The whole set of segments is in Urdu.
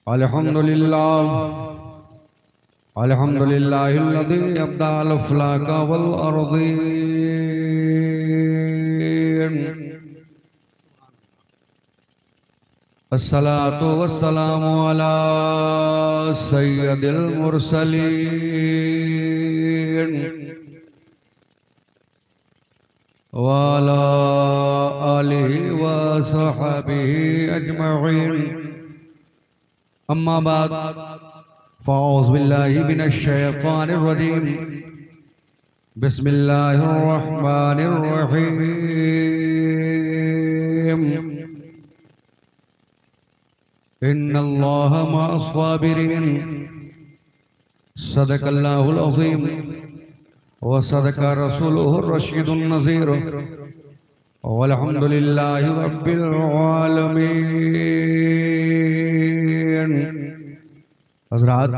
الحمدللہ الذی ابدع الافلاک والارضین الصلاة والسلام علی سید المرسلین وعلى آلہ وصحبہ اجمعین اما بعد فاعوذ باللہ من الشیطان الرجیم بسم اللہ الرحمن الرحیم ان اللہ مع الصابرین صدق اللہ العظیم وصدق رسوله الرشید النذیر والحمد للہ رب العالمین۔ حضرات،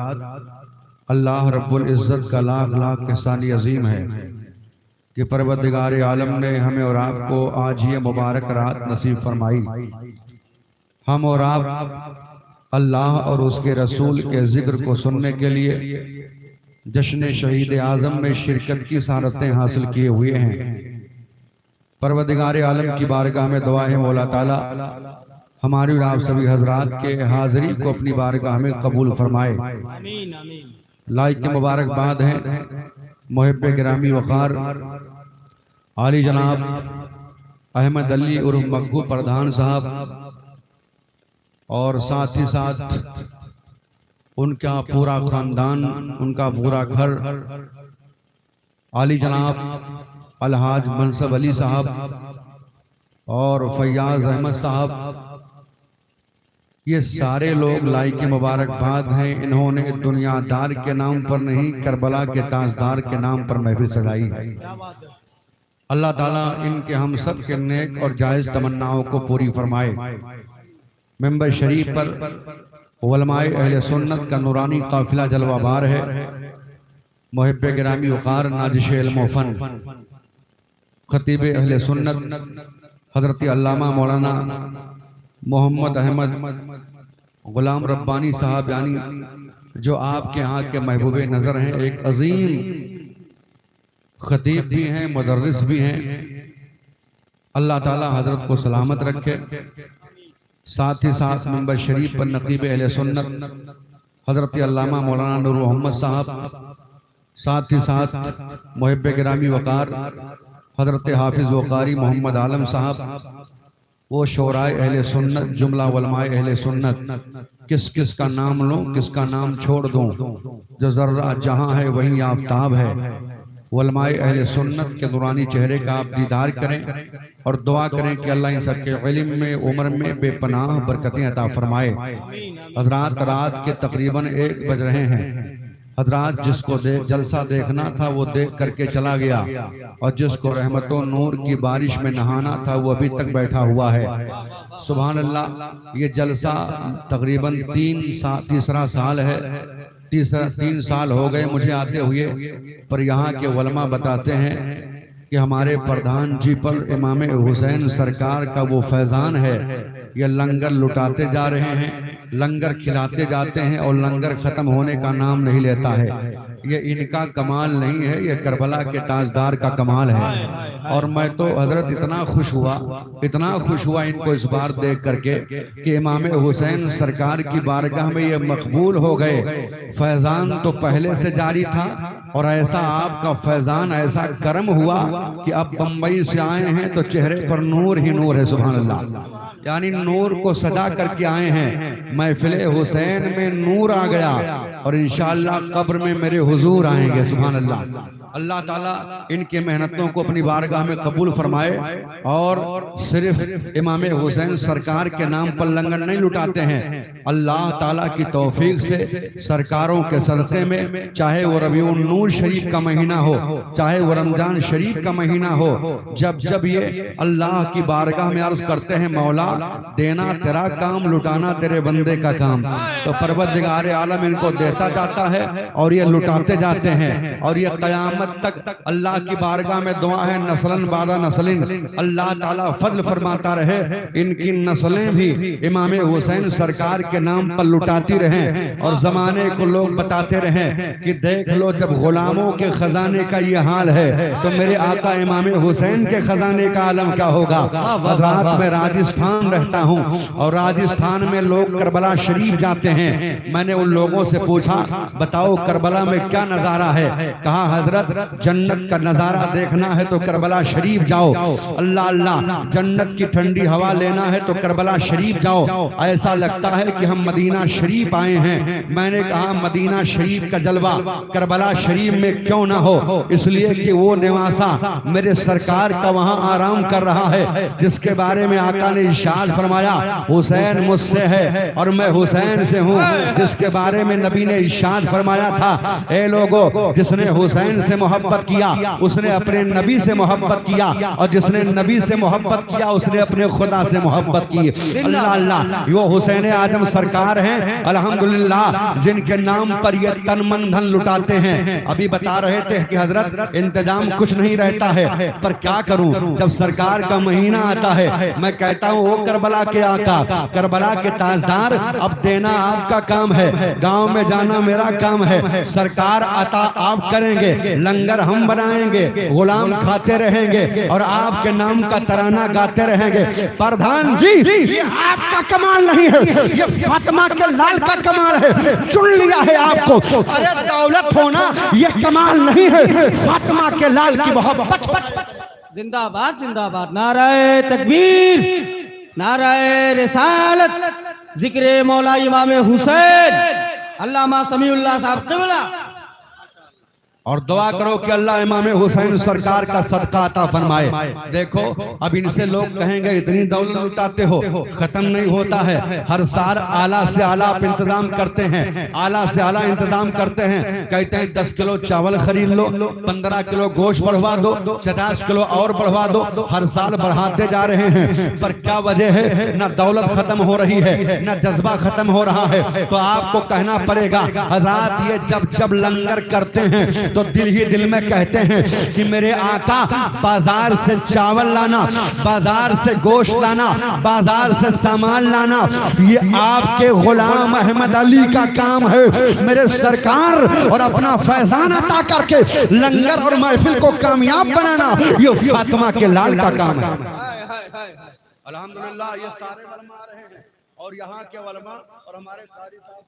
اللہ رب العزت کا لاکھ لاکھ احسان عظیم ہے کہ پروردگار عالم نے ہمیں اور آپ کو آج یہ مبارک رات نصیب فرمائی۔ ہم اور آپ اللہ اور اس کے رسول کے ذکر کو سننے کے لیے جشن شہید اعظم میں شرکت کی سعادتیں حاصل کیے ہوئے ہیں۔ پروردگار عالم کی بارگاہ میں دعا ہے مولا تعالیٰ ہماری اور آپ سبھی حضرات کے حاضری کو اپنی بارگاہ میں قبول فرمائے۔ لائق کے مبارک بعد ہیں محب گرامی وقار عالی جناب احمد علی عرف مکھو پردھان صاحب اور ساتھ ہی ساتھ ان کا پورا خاندان، ان کا پورا گھر، عالی جناب الحاج منصب علی صاحب اور فیاض احمد صاحب، یہ سارے لوگ لائق مبارک بعد ہیں۔ انہوں نے دنیا دار کے نام پر نہیں، کربلا کے تاجدار کے نام پر محفل سجائی ہے۔ اللہ تعالیٰ ان کے ہم سب کے نیک اور جائز تمناؤں کو پوری فرمائے۔ ممبر شریف پر علماء اہل سنت کا نورانی قافلہ جلوہ بار ہے۔ محب گرامی وقار نازش علم و فن خطیب اہل سنت حضرت علامہ مولانا محمد احمد غلام ربانی صاحب، یعنی جو آپ کے ہاں کے محبوب نظر ہیں، ایک عظیم خطیب بھی ہیں، مدرس بھی ہیں۔ اللہ تعالی حضرت کو سلامت رکھے۔ ساتھ ہی ساتھ ممبر شریف پر نقیب اہل سنت حضرت علامہ مولانا نور محمد صاحب، ساتھ ہی ساتھ محب گرامی وقار حضرت حافظ وقاری محمد عالم صاحب، وہ شورائے اہل سنت، جملہ علماء اہل سنت۔ کس کس کا نام لوں، کس کا نام چھوڑ دوں، جو ذرہ جہاں ہے وہیں آفتاب ہے۔ علماء اہل سنت کے نورانی چہرے کا آپ دیدار کریں اور دعا کریں کہ اللہ ان سب کے علم میں، عمر میں بے پناہ برکتیں عطا فرمائے۔ حضرات، رات کے تقریباً 1 بج رہے ہیں۔ حضرات، جس کو جلسہ دیکھنا تھا وہ دیکھ کر کے چلا گیا، اور جس کو رحمت و نور کی بارش میں نہانا تھا وہ ابھی تک بیٹھا ہوا ہے۔ سبحان اللہ، یہ جلسہ تقریباً تیسرا سال ہے، 3 سال ہو گئے مجھے آتے ہوئے، پر یہاں کے علماء بتاتے ہیں کہ ہمارے پردھان جی پر امام حسین سرکار کا وہ فیضان ہے۔ یہ لنگر لٹاتے جا رہے ہیں، لنگر کھلاتے جاتے ہیں، اور لنگر ختم ہونے کا نام نہیں لیتا ہے۔ یہ ان کا کمال نہیں ہے، یہ کربلا کے تاجدار کا کمال ہے۔ اور میں تو حضرت اتنا خوش ہوا ان کو اس بار دیکھ کر کے کہ امام حسین سرکار کی بارگاہ میں یہ مقبول ہو گئے۔ فیضان تو پہلے سے جاری تھا، اور ایسا آپ کا فیضان، ایسا کرم ہوا کہ اب بمبئی سے آئے ہیں تو چہرے پر نور ہی نور ہے۔ سبحان اللہ، یعنی نور کو سجا کر کے آئے ہیں۔ محفل حسین میں نور آ گیا، اور انشاءاللہ قبر میں میرے حضور آئیں گے۔ سبحان اللہ۔ اللہ تعالیٰ ان کے محنتوں کو اپنی بارگاہ میں قبول فرمائے، اور صرف امام حسین سرکار کے نام پر لنگر نہیں لٹاتے ہیں۔ اللہ تعالیٰ کی توفیق سے سرکاروں کے صدقے میں، چاہے وہ ربیع النور شریف کا مہینہ ہو، چاہے وہ رمضان شریف کا مہینہ ہو، جب یہ اللہ کی بارگاہ میں عرض کرتے ہیں مولا دینا تیرا کام، لٹانا تیرے بندے کا کام، تو پروردگار عالم ان کو دیتا جاتا ہے اور یہ لٹاتے جاتے ہیں، اور یہ قیامت قیامت تک اللہ کی بارگاہ میں دعا ہے نسلن بعد نسلن اللہ تعالیٰ فضل فرماتا رہے، ان کی نسلیں بھی امام حسین سرکار کے نام پر لٹاتی رہیں اور زمانے کو لوگ بتاتے رہیں کہ دیکھ لو جب غلاموں کے خزانے کا یہ حال ہے تو میرے آقا امام حسین کے خزانے کا عالم کیا ہوگا۔ حضرات میں راجستھان رہتا ہوں اور راجستھان میں لوگ کربلا شریف جاتے ہیں، میں نے ان لوگوں سے پوچھا بتاؤ کربلا میں کیا نظارہ ہے، کہا حضرت جنت کا نظارہ دیکھنا ہے تو کربلا شریف جاؤ، اللہ اللہ جنت کی ٹھنڈی ہوا لینا ہے تو کربلا شریف جاؤ، ایسا لگتا ہے کہ ہم مدینہ شریف آئے ہیں۔ میں نے کہا مدینہ شریف کا جلوہ کربلا شریف میں کیوں نہ ہو، اس لیے کہ وہ نواسا میرے سرکار کا وہاں آرام کر رہا ہے جس کے بارے میں آقا نے ارشاد فرمایا حسین مجھ سے ہے اور میں حسین سے ہوں، جس کے بارے میں نبی نے ارشاد فرمایا تھا اے لوگو جس نے حسین سے محبت کیا اس نے اپنے نبی سے محبت کیا اور جس نے نبی سے محبت کیا اس نے اپنے خدا سے محبت کی۔ اللہ اللہ وہ حسین اعظم سرکار ہیں الحمدللہ جن کے نام پر یہ تن من دھن لٹاتے ہیں۔ ابھی بتا رہے تھے کہ حضرت انتظام کچھ نہیں رہتا ہے پر کیا کروں، جب سرکار کا مہینہ آتا ہے میں کہتا ہوں وہ کربلا کے آقا کربلا کے تاجدار اب دینا آپ کا کام ہے، گاؤں میں جانا میرا کام ہے، سرکار عطا آپ کریں گے، لنگر ہم بنائیں گے، غلام کھاتے رہیں گے اور آپ کے نام کا ترانہ گاتے رہیں گے۔ پردھان جی یہ آپ کا کمال نہیں ہے، یہ فاطمہ کے لال کا کمال ہے، چن لیا ہے آپ کو۔ ارے دولت ہونا یہ کمال نہیں ہے، فاطمہ کے لال کی محبت۔ زندہ باد زندہ باد، نعرہ تکبیر، نعرہ رسالت، ذکر مولا امام حسین علامہ سمیع اللہ صاحب قبلہ۔ اور دعا کرو کہ اللہ امام حسین سرکار کا صدقہ عطا فرمائے۔ دیکھو اب ان سے لوگ کہیں گے اتنی دولت لٹاتے ہو، ختم نہیں ہوتا ہے، ہر سال اعلیٰ سے اعلیٰ آپ انتظام کرتے ہیں، اعلیٰ سے اعلیٰ انتظام کرتے ہیں، کہتے ہیں 10 کلو چاول خرید لو، 15 کلو گوشت بڑھوا دو، 50 کلو اور بڑھوا دو، ہر سال بڑھاتے جا رہے ہیں، پر کیا وجہ ہے؟ نہ دولت ختم ہو رہی ہے نہ جذبہ ختم ہو رہا ہے۔ تو آپ کو کہنا پڑے گا حضرات یہ جب لنگر کرتے ہیں تو دل ہی دل میں کہتے ہیں کہ میرے آقا بازار سے چاول لانا، بازار سے گوشت لانا، بازار سے سامان لانا یہ آپ کے غلام احمد علی کا کام ہے، میرے سرکار اور اپنا فیضان عطا کر کے لنگر اور محفل کو کامیاب بنانا یہ فاطمہ کے لال کا کام ہے۔ الحمدللہ یہ سارے علماء رہے ہیں اور یہاں کے علماء اور ہمارے قاری صاحب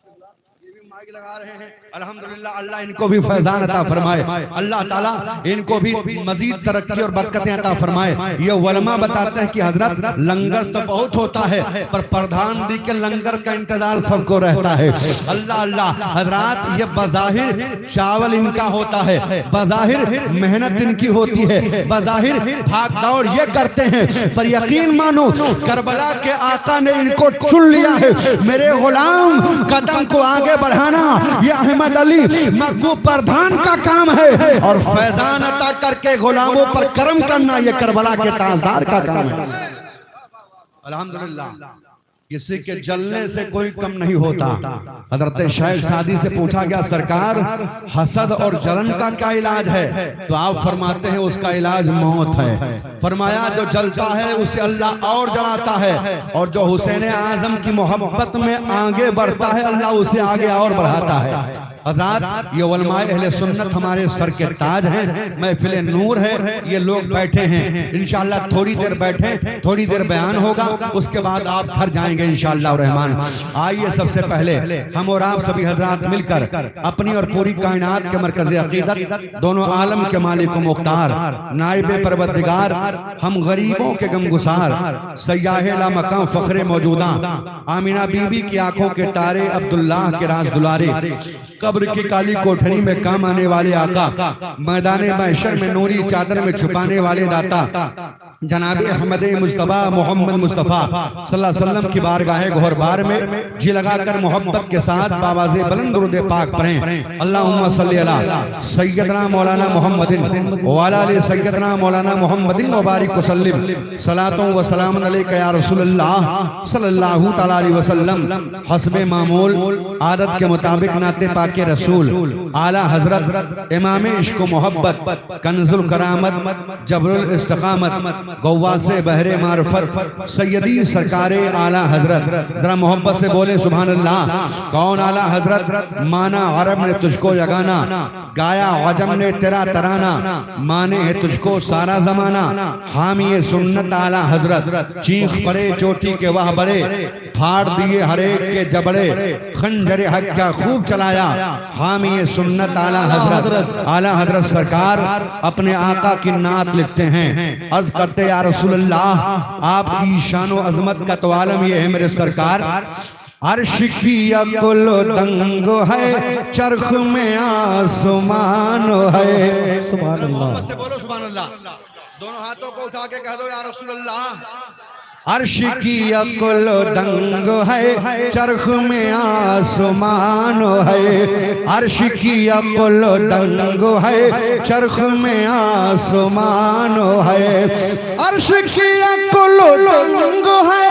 یہ بھی مائک لگا رہے ہیں، الحمدللہ اللہ ان کو بھی فیضان عطا فرمائے، اللہ تعالیٰ ان کو بھی مزید ترقی اور برکتیں عطا فرمائے۔ یہ علماء بتاتے ہیں کہ حضرت لنگر تو بہت ہوتا ہے پر پردھان دی کے لنگر کا انتظار سب کو رہتا ہے۔ اللہ اللہ حضرات یہ بظاہر چاول ان کا ہوتا ہے، بظاہر محنت ان کی ہوتی ہے، بظاہر بھاگ دوڑ یہ کرتے ہیں، پر یقین مانو کربلا کے آقا نے ان کو چن لیا ہے۔ میرے غلام قدم کو آگے بڑھانا یہ احمد علی محبوب پردھان کا کام ہے اور فیضان عطا کر کے غلاموں پر کرم کرنا یہ کربلا کے تاجدار کا کام ہے۔ الحمدللہ کسی کے جلنے سے کوئی کم نہیں ہوتا۔ حضرت شیخ سعدی سے پوچھا گیا سرکار حسد اور جلن کا کیا علاج ہے؟ تو آپ فرماتے ہیں اس کا علاج موت ہے۔ فرمایا جو جلتا ہے اسے اللہ اور جلاتا ہے اور جو حسین اعظم کی محبت میں آگے بڑھتا ہے اللہ اسے آگے اور بڑھاتا ہے۔ حضرات یہ علماء اہل سنت ہمارے سر کے تاج ہیں، محفل نور ہے، یہ لوگ بیٹھے ہیں، انشاءاللہ تھوڑی دیر بیٹھیں، تھوڑی دیر بیان ہوگا، اس کے بعد آپ گھر جائیں گے انشاءاللہ الرحمن۔ آئیے سب سے پہلے ہم اور آپ سبھی حضرات مل کر اپنی اور پوری کائنات کے مرکز عقیدت دونوں عالم کے مالک و مختار نائب پروردگار ہم غریبوں کے غمگسار سیاح لامکان فخر موجودہ آمینہ بی بی کی آنکھوں کے تارے عبداللہ کے راز دلارے قبر کی کالی کوٹھری میں کام آنے والے آقا میدان محشر میں نوری چادر میں چھپانے والے داتا جناب احمد مصطفیٰ محمد مصطفیٰ صلی اللہ علیہ وسلم کی بارگاہ گوہر بار میں جی لگا کر محبت کے ساتھ باواز بلند درود پاک پڑھیں۔ اللہم صلی علی سیدنا مولانا محمد وعلا علی سیدنا مولانا محمد وبارک وسلم صلاة و سلام علیکہ یا رسول اللہ صلی اللہ تعالیٰ علیہ وسلم۔ حسب معمول عادت کے مطابق نعت پاک رسول اعلیٰ حضرت امام عشق و محبت کنز الکرامت جبر الاستقامت غواص بحر معرفت سیدی سرکار اعلیٰ حضرت، ذرا محبت سے بولے سبحان اللہ۔ کون اعلیٰ حضرت؟ مانا عرب نے تجھ کو یگانا، گایا عجم نے تیرا ترانہ، مانے ہے تجھ کو سارا زمانہ، حامی سنت اعلیٰ حضرت، چیخ پڑے چوٹی کے وہ بڑے، پھاڑ دیے ہر ایک کے جبڑے، خنجر حق کیا خوب چلایا، حامی سنت اعلیٰ حضرت۔ اعلیٰ حضرت سرکار اپنے آقا کی نعت لکھتے ہیں، عرض کرتے یا رسول اللہ آپ کی شان و عظمت کا تو عالم یہ ہے میرے سرکار، عرش کی عقل دنگ ہے چرخ میں آسمان ہے۔ سبحان اللہ، محبت سے بولو سبحان اللہ، دونوں ہاتھوں کو اٹھا کے کہہ دو یا رسول اللہ۔ عرش کی عقل دنگ ہے چرخ میں آسمان ہے، عرش کی عقل دنگ ہے چرخ میں آسمان ہے، عرش کی عقل دنگ ہے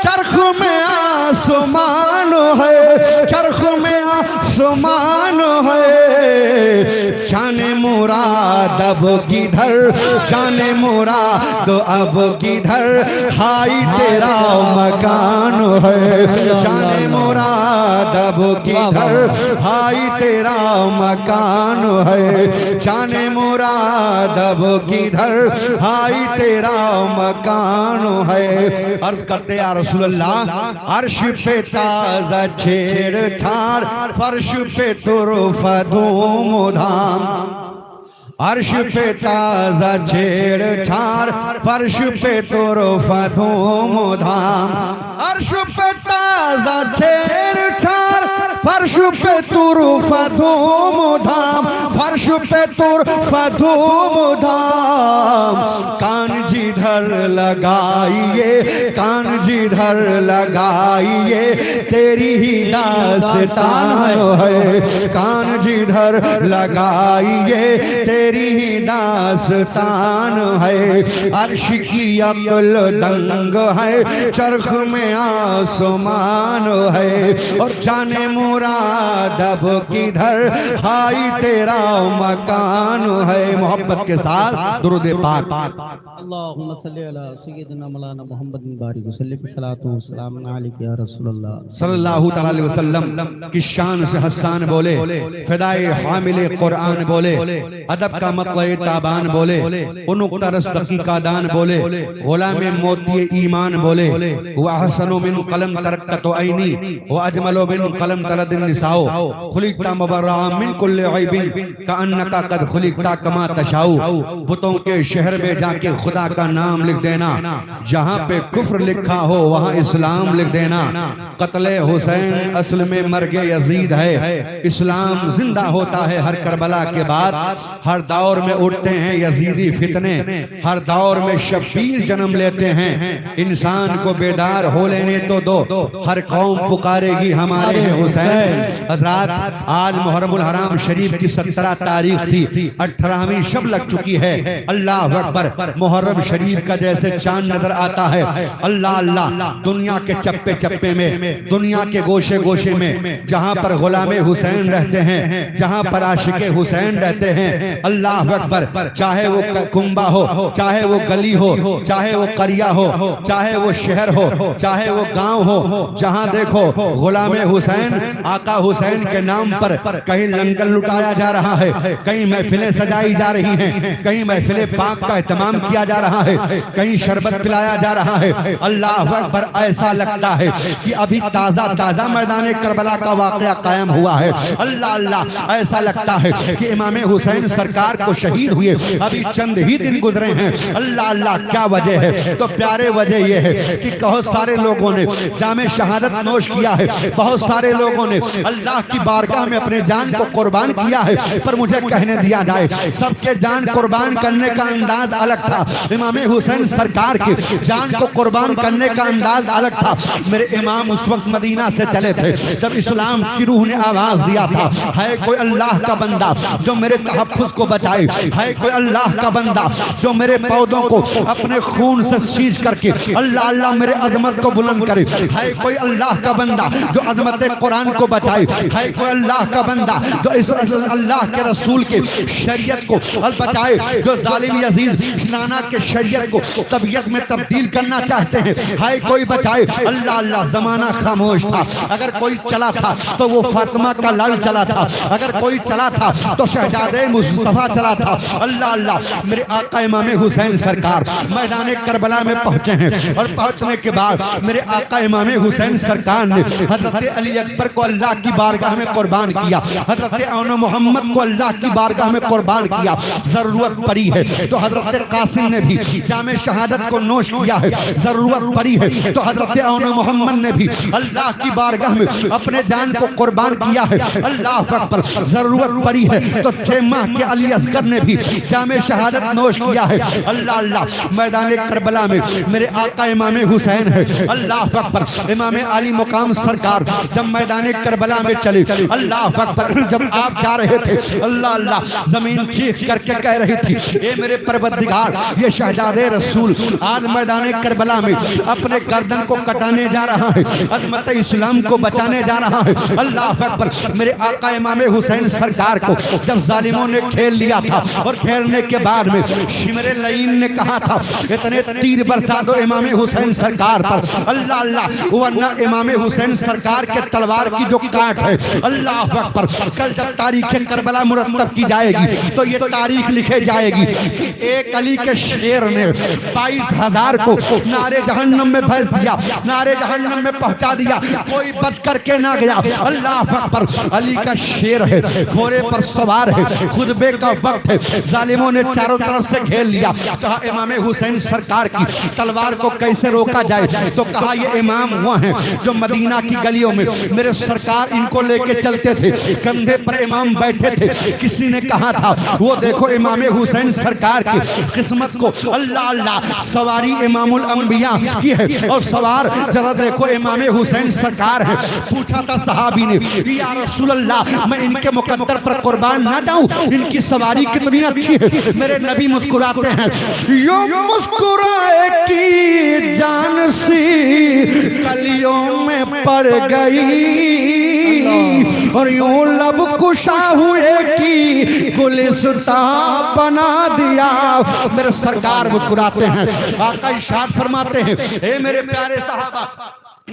چرخ میں آسمان ہے، چرخ میں آسمان ہے، جان مراد اب کدھر، جان مراد اب کدھر، ہائی تیرا مکان ہے، جان مراد اب کدھر، ہائی تیرا مکان ہے، جان مراد اب کدھر، ہائی تیرا مکان ہے۔ عرض کرتے یا رسول اللہ عرش پہ تازہ چھیڑ چھاڑ، فرش پہ طرف دھوم دھام، عرش پہ تازہ چھیڑ چھاڑ، فرش پہ طرف دھوم دھام، عرش پہ تازہ چھیڑ چھاڑ، فرش پہ طرف دھوم دھام، فرش پہ طرف دھوم دھام، کان جدھر لگائیے، کان جدھر لگائیے تیری ہی داستان ہے، کان جدھر لگائیے تیری ہی داستان ہے، عرش کی عقل دنگ ہے چرخ میں آسمان ہے، اور جان مراد اب کدھر، ہائی تیرا مکان ہے۔ محبت کے ساتھ درود پاک۔ اللہم صلی علی سیدنا مولانا محمد بارک وسلم، صلاۃ و سلام علیک یا رسول اللہ صلی اللہ تعالیٰ علیہ وسلم کی شان سے حسان بولے، فدائے حامل قرآن بولے، ادب کا مطلع تابان بولے، انقطہ رستقی کا دان بولے، غلام موتی ایمان بولے، وَأَحْسَنُ مِنْ قَلَمْ تَرَكَّتُ عَيْنِي وَأَجْمَلُ مِنْ قَلَمْ تَلَدِ النِّسَاءُ خُلِقْتَ مُبَرَّأً مِنْ كُلِّ عَيْبٍ كَأَنَّكَ قَدْ خُلِقْتَ كَمَا تَشَاءُ۔ بتوں کے شہر میں جا کے خدا کا نام لکھ دینا، جہاں پہ کفر لکھا ہو وہاں اسلام لکھ دینا، قتل حسین اصل میں مرگ یزید ہے، اسلام زندہ ہوتا ہے ہر کربلا کے بعد، ہر دور میں اٹھتے ہیں یزیدی فتنے، ہر دور میں شبیر جنم لیتے ہیں، انسان کو بیدار ہو لینے تو دو، ہر قوم پکارے گی ہمارے حسین۔ حضرات آج محرم الحرام شریف کی 17 تاریخ تھی، 18ویں شب لگ چکی ہے، اللہ اکبر۔ محرم شریف کا جیسے چاند نظر آتا ہے، اللہ اللہ، دنیا کے چپے چپے میں، دنیا کے گوشے گوشے میں، جہاں پر غلام حسین رہتے ہیں، جہاں پر عاشق حسین رہتے ہیں، اللہ اکبر، چاہے وہ کنبہ ہو، چاہے وہ گلی ہو، چاہے وہ قریہ ہو، چاہے وہ شہر ہو، چاہے وہ گاؤں ہو، جہاں دیکھو غلام حسین، آقا حسین کے نام پر کہیں لنگر لٹایا جا رہا ہے، کہیں محفلیں سجائی جا رہی ہیں، کہیں محفل پاک کا اہتمام کیا جا رہا ہے، کہیں شربت پلایا جا رہا ہے، اللہ اکبر۔ ایسا لگتا ہے کہ ابھی تازہ تازہ میدان کربلا کا واقعہ قائم ہوا ہے، اللہ اللہ۔ ایسا لگتا ہے کہ امام حسین سرکار کو شہید ہوئے ابھی چند ہی دن گزرے ہیں، اللہ اللہ۔ کیا وجہ ہے؟ تو پیارے وجہ یہ ہے کہ بہت سارے لوگوں نے جام شہادت نوش کیا ہے، بہت سارے لوگوں نے نے اللہ کی بارگاہ میں اپنے جان کو قربان کیا ہے، پر مجھے کہنے دیا جائے سب کے جان قربان کرنے کا انداز الگ تھا، امام حسین سرکار کے جان کو قربان کرنے کا انداز الگ تھا۔ میرے امام اس وقت مدینہ سے چلے تھے جب اسلام کی روح نے آواز دیا تھا، ہے کوئی اللہ کا بندہ جو میرے تحفظ کو بچائے، ہے کوئی اللہ کا بندہ جو میرے پودوں کو اپنے خون سے سیچ کر کے اللہ اللہ میرے عظمت کو بلند کرے، ہے کوئی اللہ کا بندہ جو عظمت قرآن کو بچائے، ہے کوئی اللہ کا بندہ جو اس اللہ کے رسول کے شریعت کو بچائے، جو ظالم یزید نانا کے شریعت کو طبیعت میں تبدیل کرنا چاہتے ہیں، ہے کوئی بچائے۔ اللہ اللہ زمانہ خاموش تھا، اگر کوئی چلا تھا تو وہ فاطمہ کا لال چلا تھا، اگر کوئی چلا تھا تو شہزادے مصطفیٰ چلا تھا۔ اللہ اللہ میرے آقا امام حسین سرکار میدان کربلا میں پہنچے ہیں، اور پہنچنے کے بعد میرے آقا امام حسین سرکار نے حضرت علی اکبر کو اللہ کی بارگاہ میں قربان کیا، حضرت اون محمد کو اللہ کی بارگاہ میں قربان کیا۔ ضرورت پڑی ہے تو حضرت قاسم نے بھی جام شہادت کو نوش کیا ہے، ضرورت پڑی ہے تو حضرت اون محمد نے بھی اللہ کی بارگاہ میں اپنے جان کو قربان کیا ہے۔ اللہ اکبر، ضرورت پڑی ہے تو 6 ماہ کے علی اصغر نے بھی جام شہادت نوش کیا ہے۔ اللہ اللہ میدان کربلا میں میرے آقا امام حسین ہے۔ اللہ اکبر، امام علی مقام سرکار جب میدان کربلا میں چلے، اللہ اکبر، جب آپ جا رہے تھے اللہ اللہ زمین چیخ کر کے کہہ رہی تھی اے میرے پروردگار، یہ شہزادے رسول آج میدان کربلا میں اپنے گردن کو کٹانے جا رہا ہے، عظمت اسلام کو بچانے جا رہا ہے۔ اللہ اکبر، میرے آقا امام حسین سرکار کو جب ظالموں نے کھیل لیا تھا اور کھیلنے کے بعد میں شمر لعین نے کہا تھا اتنے تیر برسا دو امام حسین سرکار پر، اللہ اللہ، ورنہ امام حسین سرکار کے تلوار کی جو کاٹ ہے، اللہ اکبر، کل جب تاریخ کربلا مرتب کی جائے گی تو یہ تاریخ لکھے جائے گی کہ ایک علی کے شیر نے 22,000 کو نارے جہنم میں بھیج دیا، نارے جہنم میں پہنچا دیا، کوئی بچ کر کے نہ گیا۔ اللہ اکبر، علی کا شیر ہے، گھوڑے پر سوار ہے، خطبے کا وقت ہے، ظالموں نے چاروں طرف سے گھیر لیا۔ کہا امام حسین سرکار کی تلوار کو کیسے روکا جائے؟ تو کہا یہ امام وہ ہیں جو مدینہ کی گلیوں میں میرے سرکار ان کو لے کے چلتے تھے، کندھے پر امام بیٹھے تھے۔ کسی نے کہا تھا وہ دیکھو امام حسین سرکار کی قسمت کو، اللہ اللہ، سواری امام الانبیاء کی ہے اور سوار ذرا دیکھو امام حسین سرکار ہے۔ پوچھا تھا صحابی نے یا رسول اللہ میں ان کے مقدر پر قربان نہ جاؤں، ان کی سواری کتنی اچھی ہے؟ میرے نبی مسکراتے ہیں، یوں مسکرائے کی جان سی کلیوں میں پڑ گئی، اور یوں لب کشا ہوئے کی گلستان بنا دیا۔ میرے سرکار مسکراتے ہیں، آقا ارشاد فرماتے ہیں اے میرے پیارے صحابہ،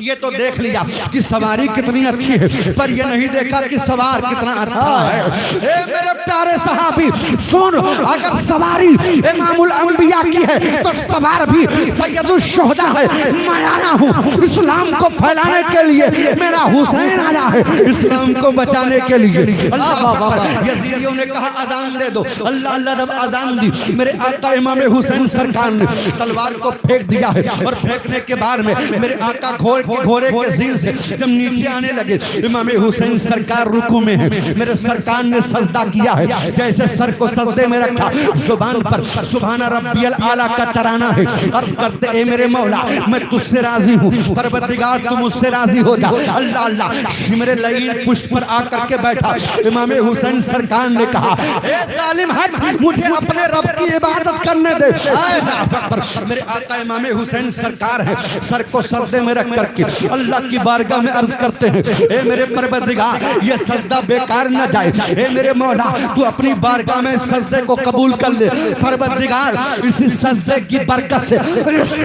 یہ تو دیکھ لیا کہ سواری کتنی اچھی ہے، پر یہ نہیں دیکھا کہ سوار کتنا اچھا ہے۔ اے میرے پیارے صحابی سن، اگر سواری امام الانبیاء کی ہے تو سوار بھی سید الشہداء ہے۔ میں آیا ہوں اسلام کو پھیلانے کے لیے، میرا حسین آیا ہے اسلام کو بچانے کے لیے۔ اللہ اکبر، یزیدیوں نے کہا اذان دے دو، اللہ اللہ، جب اذان دی میرے آقا امام حسین سرکار نے تلوار کو پھینک دیا ہے، اور پھینکنے کے بعد میں میرے آقا گھوڑے کے زیر سے جب نیچے آنے لگے، امام حسین سرکار رکوع میں ہیں، میرے سرکار نے سجدہ کیا ہے، جیسے سر کو سجدے میں رکھا، زبان پر سبحان ربی الاعلیٰ کا ترانہ ہے، عرض کرتے اے میرے مولا میں تجھ سے راضی ہوں، پروردگار تو مجھ سے راضی ہو جا۔ اللہ اللہ، شمر لعین پشت پر آ کر کے بیٹھا، امام حسین سرکار نے کہا اے ظالم ہٹ، مجھے اپنے رب کی عبادت کرنے دے۔ اللہ اکبر، میرے آقا امام حسین سرکار ہے، سر کو سجدے میں رکھ کر کے اللہ کی بارگاہ میں عرض کرتے ہیں اے میرے پروردگار یہ سجدہ بیکار نہ جائے، اے میرے مولا تو اپنی بارگاہ میں سجدے کو قبول کر لے، پروردگار اسی سجدے کی برکت سے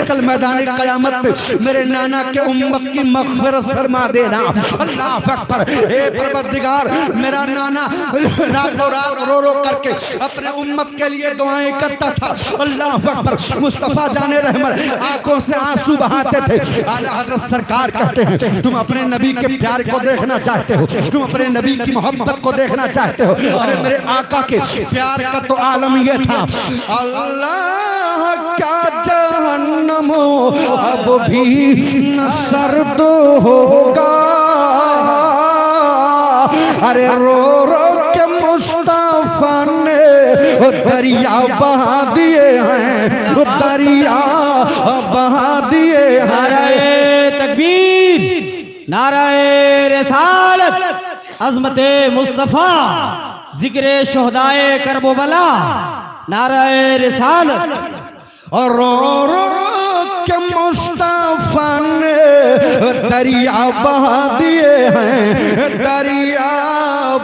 کل میدان قیامت میں میرے نانا کے امت کی مغفرت فرما دینا۔ اللہ اکبر، اے پروردگار میرا نانا رات رو کر کے اپنے امت کے لیے دعائیں کرتا تھا۔ اللہ اکبر، مصطفیٰ جان رحمت آنکھوں سے آنسو بہاتے تھے۔ اعلیٰ حضرت سرکار کہتے ہیں تم اپنے نبی کے پیار کو دیکھنا چاہتے ہو، تم اپنے نبی کی محبت کو دیکھنا چاہتے ہو، ارے میرے آقا کے پیار کا تو عالم یہ تھا، اللہ کیا جہنم اب بھی نہ سرد ہوگا، ارے رو رو کے مصطفیٰ نے دریا بہا دیے ہیں، دریا بہا دیے ہیں۔ نعرہ تکبیر، نعرہ رسالت، عظمت مصطفیٰ، ذکر شہدائے کرب و بلا، نعرہ رسالت۔ اور رو رو کے مصطفیٰ نے دریا بہا دیے ہیں، دریا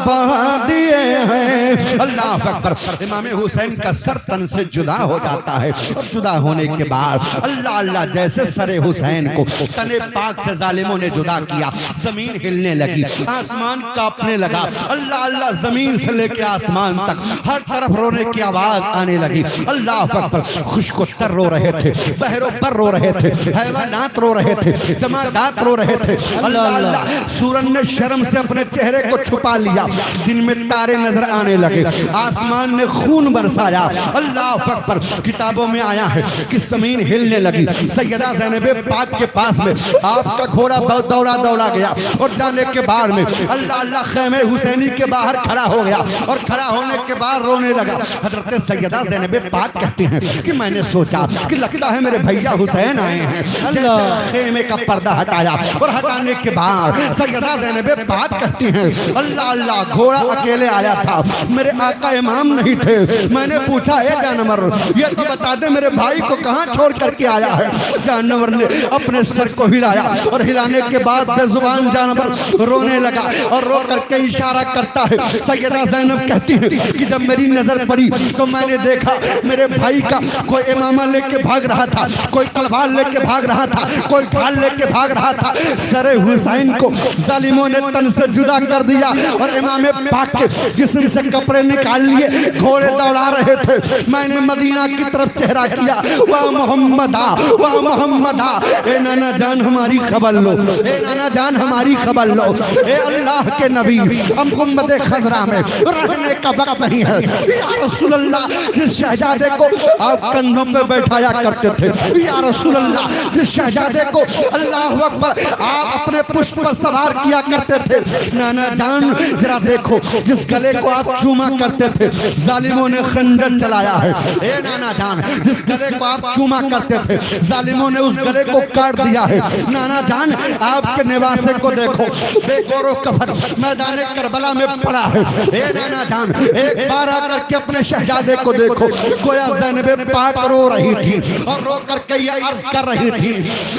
بہا دیے ہیں۔ اللہ اکبر۔ امام حسین کا سر تن سے جدا ہو جاتا ہے، اور جدا ہونے کے بعد اللہ اللہ جیسے سر حسین کو تن پاک سے ظالموں نے جدا کیا، زمین ہلنے لگی، آسمان کانپنے لگا۔ اللہ اللہ، زمین سے لے کے آسمان تک ہر طرف رونے کی آواز آنے لگی۔ اللہ اکبر۔ خشک و تر رو رہے تھے، بحر و بر رو رہے تھے، حیوانات رو رہے تھے، جمادات رو رہے تھے۔ اللہ اللہ، سورج نے شرم سے اپنے چہرے کو چھپا لیا، دن میں تارے نظر آنے لگے، آسمان نے خون برسایا۔ اللہ اکبر۔ کتابوں میں آیا ہے کہ زمین ہلنے لگی، سیدہ زینب پاک کے پاس میں آپ کا گھوڑا دوڑا دوڑا گیا، اور جانے کے بعد میں اللہ اللہ خیمے حسینی کے باہر کھڑا ہو گیا، اور کھڑا ہونے کے بعد رونے لگا۔ حضرت سیدہ زینب پاک کہتے ہیں کہ میں نے سوچا کہ لگتا ہے میرے بھیا حسین آئے ہیں۔ جیسے خیمے کا پردہ ہٹایا، اور ہٹانے کے بعد سیدہ زینب پاک کہتی ہیں اللہ اللہ، گھوڑا اکیلے آیا تھا، میرے آقا امام نہیں تھے۔ میں نے پوچھا اے جانور، یہ تو بتا دے میرے بھائی کو کہاں چھوڑ کر کے آیا ہے؟ جانور نے اپنے سر کو ہلایا، اور ہلانے کے بعد بے زبان جانور رونے لگا، اور رو کر کے اشارہ کرتا ہے۔ سیدہ زینب کہتی ہیں کہ جب میری نظر پڑی تو میں نے دیکھا میرے بھائی کا کوئی امامہ لے کے بھاگ رہا تھا، کوئی تلوار لے کے بھاگ رہا تھا، کوئی ڈھال لے کے بھاگ رہا تھا۔ سر حسین کو ظالموں نے تن سے جدا کر دیا، اور امام پاک کے جسم سے کپڑے نکال لیے، گھوڑے دوڑا رہے تھے۔ میں نے مدینہ کی طرف چہرہ کیا، واہ محمدہ، واہ محمدہ، اے نانا جان ہماری خبر لو، اے نانا جان ہماری خبر لو۔ اے اللہ کے نبی، ہم گنبد خضرا میں رہنے کا وقت نہیں ہے۔ یا رسول اللہ، جس شہزادے کو آپ کندھوں پہ بیٹھایا کرتے تھے، یا رسول اللہ، جس شہزادے کو اللہ اکبر آپ اپنے پشت پر سوار کیا کرتے تھے، نانا جان ذرا دیکھو، جس گلے کو آپ چوما کرتے تھے ظالموں نے خنجر چلایا ہے۔ اے نانا جان، جس گلے کو آپ چوما کرتے تھے ظالموں نے اس گلے کو کاٹ دیا ہے۔ نانا جان، آپ کے نواسے کو دیکھو، بے گور و کفن میدان کربلا میں پڑا ہے۔ اے نانا جان، ایک بار آ کر کے اپنے شہزادے کو دیکھو، گویا زینب پاک رو رہی تھی، اور رو کر کے یہ عرض کر رہی تھی،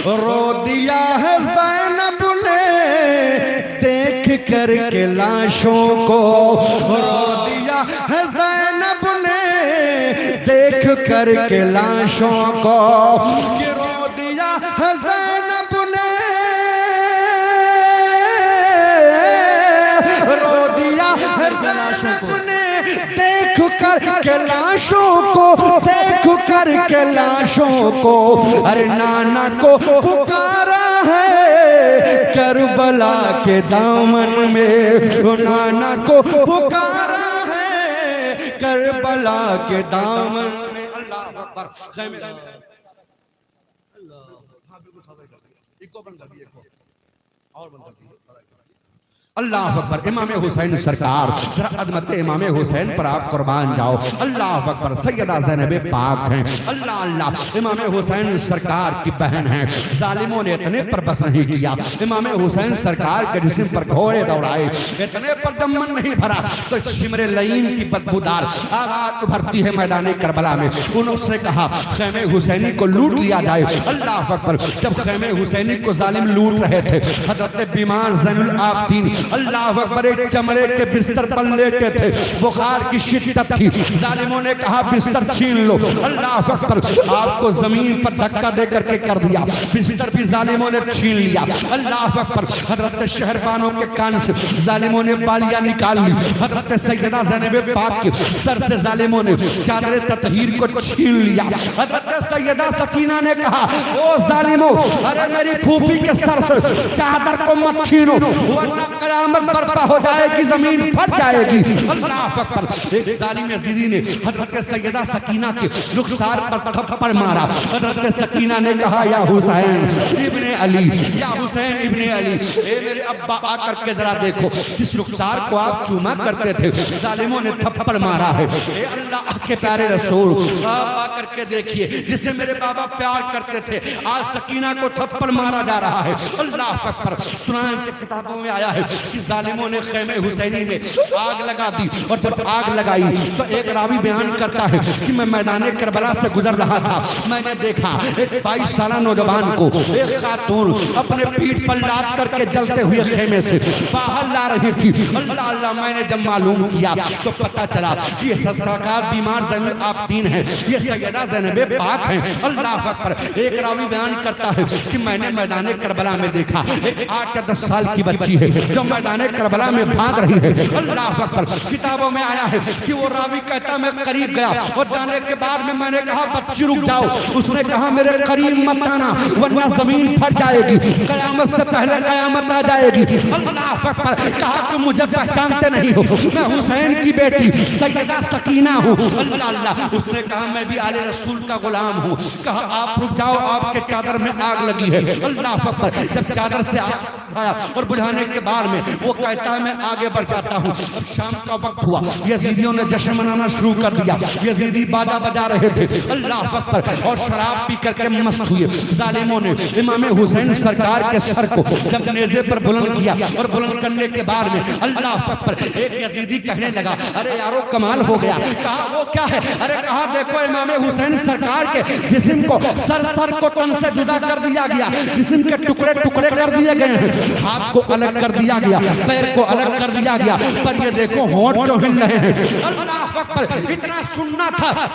رو دیا ہے زینب نے دیکھ کر کے لاشوں کو، رو دیا ہے زینب نے دیکھ کر کے لاشوں کو، کہ رو دیا ہے زینب نے، رو دیا ہے زینب نے دیکھ کر کے لاشوں کو، دیکھ کر کے لاشوں کو، ارے نانا کو پکارا ہے کربلا کے دامن میں، نانا کو پکارا ہے کربلا کے دامن میں۔ اللہ اکبر۔ خیمے اللہ اکبر۔ امام حسین سرکار، ذرا عظمت امام حسین پر آپ قربان جاؤ۔ اللہ اکبر۔ سیدہ زینب پاک ہیں، اللہ اللہ، امام حسین سرکار کی بہن ہیں۔ ظالموں نے اتنے پر بس نہیں کیا، امام حسین سرکار کے جسم پر گھوڑے دوڑائے، اتنے پر دمن نہیں بھرا تو شمر لعین کی بدبودار آواز ابھرتی ہے میدان کربلا میں۔ انہوں نے کہا خیمے حسینی کو لوٹ لیا جائے۔ اللہ اکبر۔ جب خیمے حسینی کو ظالم لوٹ رہے تھے، حضرت بیمار زین العابدین اللہ اکبر ایک چمڑے کے بستر پر لیٹے تھے، بخار کی شدت تھی، ظالموں نے کہا بستر چھین لو۔ اللہ اکبر۔ آپ کو زمین پر دھکا دے کر کے کر دیا، بستر بھی ظالموں نے چھین لیا۔ اللہ اکبر۔ حضرت شہربانوں کے کان سے ظالموں نے بالیاں نکال لی، حضرت سیدہ زینب پاک کے سر سے ظالموں نے چادر تطہیر کو چھین لیا۔ حضرت سیدہ سکینہ نے کہا او ظالموں، ارے میری پھوپھی کے سر سے چادر کو مت چھینو ورنہ قیامت قیامت برپا ہو جائے گی، زمین پھٹ جائے گی۔ اللہ اکبر۔ ایک ظالم یزیدی نے حضرت سیدہ سکینہ کے رخسار پر تھپڑ مارا۔ حضرت سکینہ نے کہا یا حسین ابن علی، یا حسین ابن علی، اے میرے ابا آ کر کے ذرا دیکھو، جس رخسار کو آپ چوما کرتے تھے ظالموں نے تھپڑ مارا ہے۔ اے اللہ کے پیارے رسول، آپ آ کر کے دیکھیے، جسے میرے بابا پیار کرتے تھے آج سکینہ کو تھپڑ مارا جا رہا ہے۔ اللہ اکبر۔ چنانچہ کتابوں میں آیا ہے کہ ظالموں نے خیمہ حسینی میں آگ لگا دی، اور جب آگ لگائی تو ایک راوی بیان کرتا ہے کہ میں میدان کربلا سے گزر رہا تھا، میں نے دیکھا ایک 22 سالہ نوجوان کو ایک خاتون اپنے پیٹھ پر لاد کر کے جلتے ہوئے خیمے سے باہر لا رہی تھی۔ اللہ اللہ، میں نے جب معلوم کیا تو پتہ چلا یہ سرکار بیمار زین العابدین ہے، یہ سیدہ زینب پاک ہیں۔ اللہ اکبر۔ ایک راوی بیان کرتا ہے کہ میں نے میدان کربلا میں دیکھا ایک 8 یا 10 سال کی بچی ہے جو میدان کربلا میں بھاگ رہی ہے۔ اللہ اکبر۔ کتابوں میں آیا ہے کہ وہ راوی کہتا میں قریب گیا اور جانے کے بعد میں نے کہا بچی رک جاؤ، اس نے کہا میرے قریب مت آنا ورنہ زمین پھٹ جائے گی، قیامت سے پہلے قیامت آ جائے گی۔ اللہ اکبر۔ کہا کہ مجھے پہچانتے نہیں ہو، میں حسین کی بیٹی سیدہ سکینہ ہوں۔ اللہ اللہ۔ اس نے کہا میں بھی آل رسول کا غلام ہوں۔ کہا آپ رک جاؤ، آپ کے چادر میں آگ لگی ہے۔ اللہ اکبر۔ جب چادر سے آگ آیا اور بجھانے کے بعد میں وہ کہتا ہے میں آگے بڑھ جاتا ہوں۔ اب شام کا وقت ہوا، یزیدیوں نے جشن منانا شروع کر دیا، یزیدی باجا بجا رہے تھے۔ اللہ اکبر۔ اور شراب پی کر کے مست ہوئے ظالموں نے امام حسین سرکار کے سر کو جب نیزے پر بلند کیا اور بلند کرنے کے بعد میں اللہ اکبر ایک یزیدی کہنے لگا ارے یارو کمال ہو گیا۔ کہا وہ کیا ہے؟ ارے کہا دیکھو امام حسین سرکار کے جسم کو سر کو تن سے جدا کر دیا گیا، جسم کے ٹکڑے ٹکڑے کر دیے گئے ہیں، ہاتھ کو الگ کر دیا گیا، پیر کو الگ کر دیا گیا، پر یہ دیکھو ہونٹ جو ہل رہے ہیں۔ اللہ اکبر۔ اتنا سننا تھا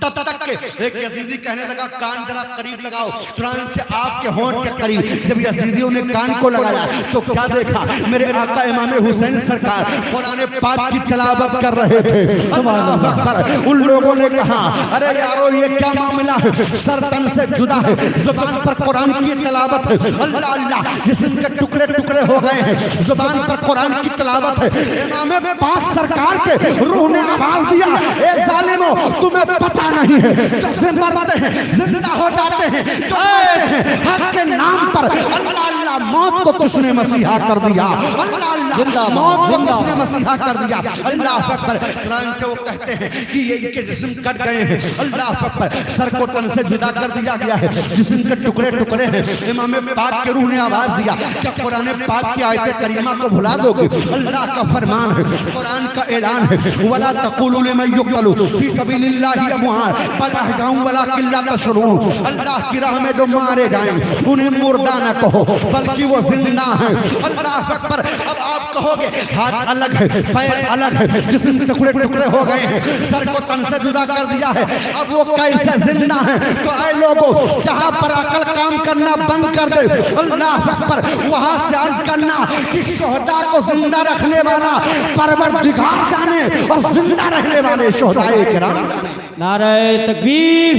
تب تک کہ ایک یزیدی کہنے لگا کان ذرا قریب لگاؤ۔ چنانچہ آپ کے ہونٹ کے قریب جب یزیدیوں نے کان کو لگایا تو کیا دیکھا؟ میرے آقا امام حسین سرکار قرآن پاک کی تلاوت کر رہے تھے۔ اللہ اکبر۔ ان لوگوں نے کہا ارے یارو یہ کیا معاملہ ہے؟ سر تن سے جدا ہے، زبان پر قرآن کی تلاوت ہے۔ اللہ اللہ۔ جسم کے ٹکڑے ٹکڑے ہو گئے ہیں، زبان پر قرآن کی تلاوت ہے۔ امام پاک سرکار کے روح نے آواز دیا اے ظالموں تمہیں پتہ نہیں ہے جو مرتے ہیں زندہ ہو جاتے ہیں، جو مرتے ہیں حق کے نام پر۔ اللہ اللہ۔ موت کو کس نے مسیحا کر دیا؟ اللہ اللہ۔ موت کو کس نے مسیحا کر دیا؟ اللہ اکبر۔ چنانچہ وہ کہتے ہیں کہ یہ ان کے جسم کٹ گئے ہیں۔ اللہ اکبر۔ سر کو تن سے جدا کر دیا گیا ہے، جسم کے ٹکڑے ٹکڑے ہیں۔ امام پاک کے روح نے آواز دیا کہ قرآن پاک کی آیت کریمہ کو بھلا دو گے؟ اللہ کا فرمان ہے، قرآن کا اعلان ہے وَلَا تَقُولُوا لِمَن يُقْتَلُ فِي سَبِيلِ اللَّهِ أَمْوَاتٌ بَلْ أَحْيَاءٌ وَلَٰكِن لَّا تَشْعُرُونَ۔ اللہ کی راہ میں جو مارے جائیں انہیں مردہ نہ کہو بلکہ وہ زندہ ہیں۔ اللہ اکبر۔ اب آپ کہو گے ہاتھ الگ ہے، پیر الگ ہے، جسم ٹکڑے ٹکڑے ہو گئے ہیں، سر کو تن سے جدا کر دیا ہے، اب وہ کیسے زندہ ہیں؟ تو اے لوگوں جہاں پر عقل کام کرنا بند کر دے، اللہ اکبر، وہاں سے عرض کرنا کہ شہداء کو زندہ رکھنے والا پروردگار جانے اور زندہ رہنے والے شہداء کرام جانے۔ نعرہ تکبیر،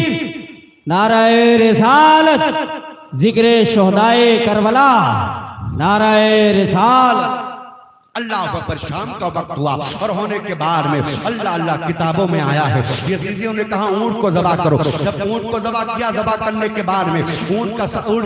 نعرہ رسالت، ذکر شہداء کربلا، نعرہ رسالت۔ اللہ اکبر۔ شام کا وقت ہوا اور ہونے کے بعد میں اللہ اللہ کتابوں میں آیا ہے یزیدیوں نے کہا اونٹ کو ذبح کرو۔ جب اونٹ کو ذبح کیا، ذبح کرنے کے بعد میں اونٹ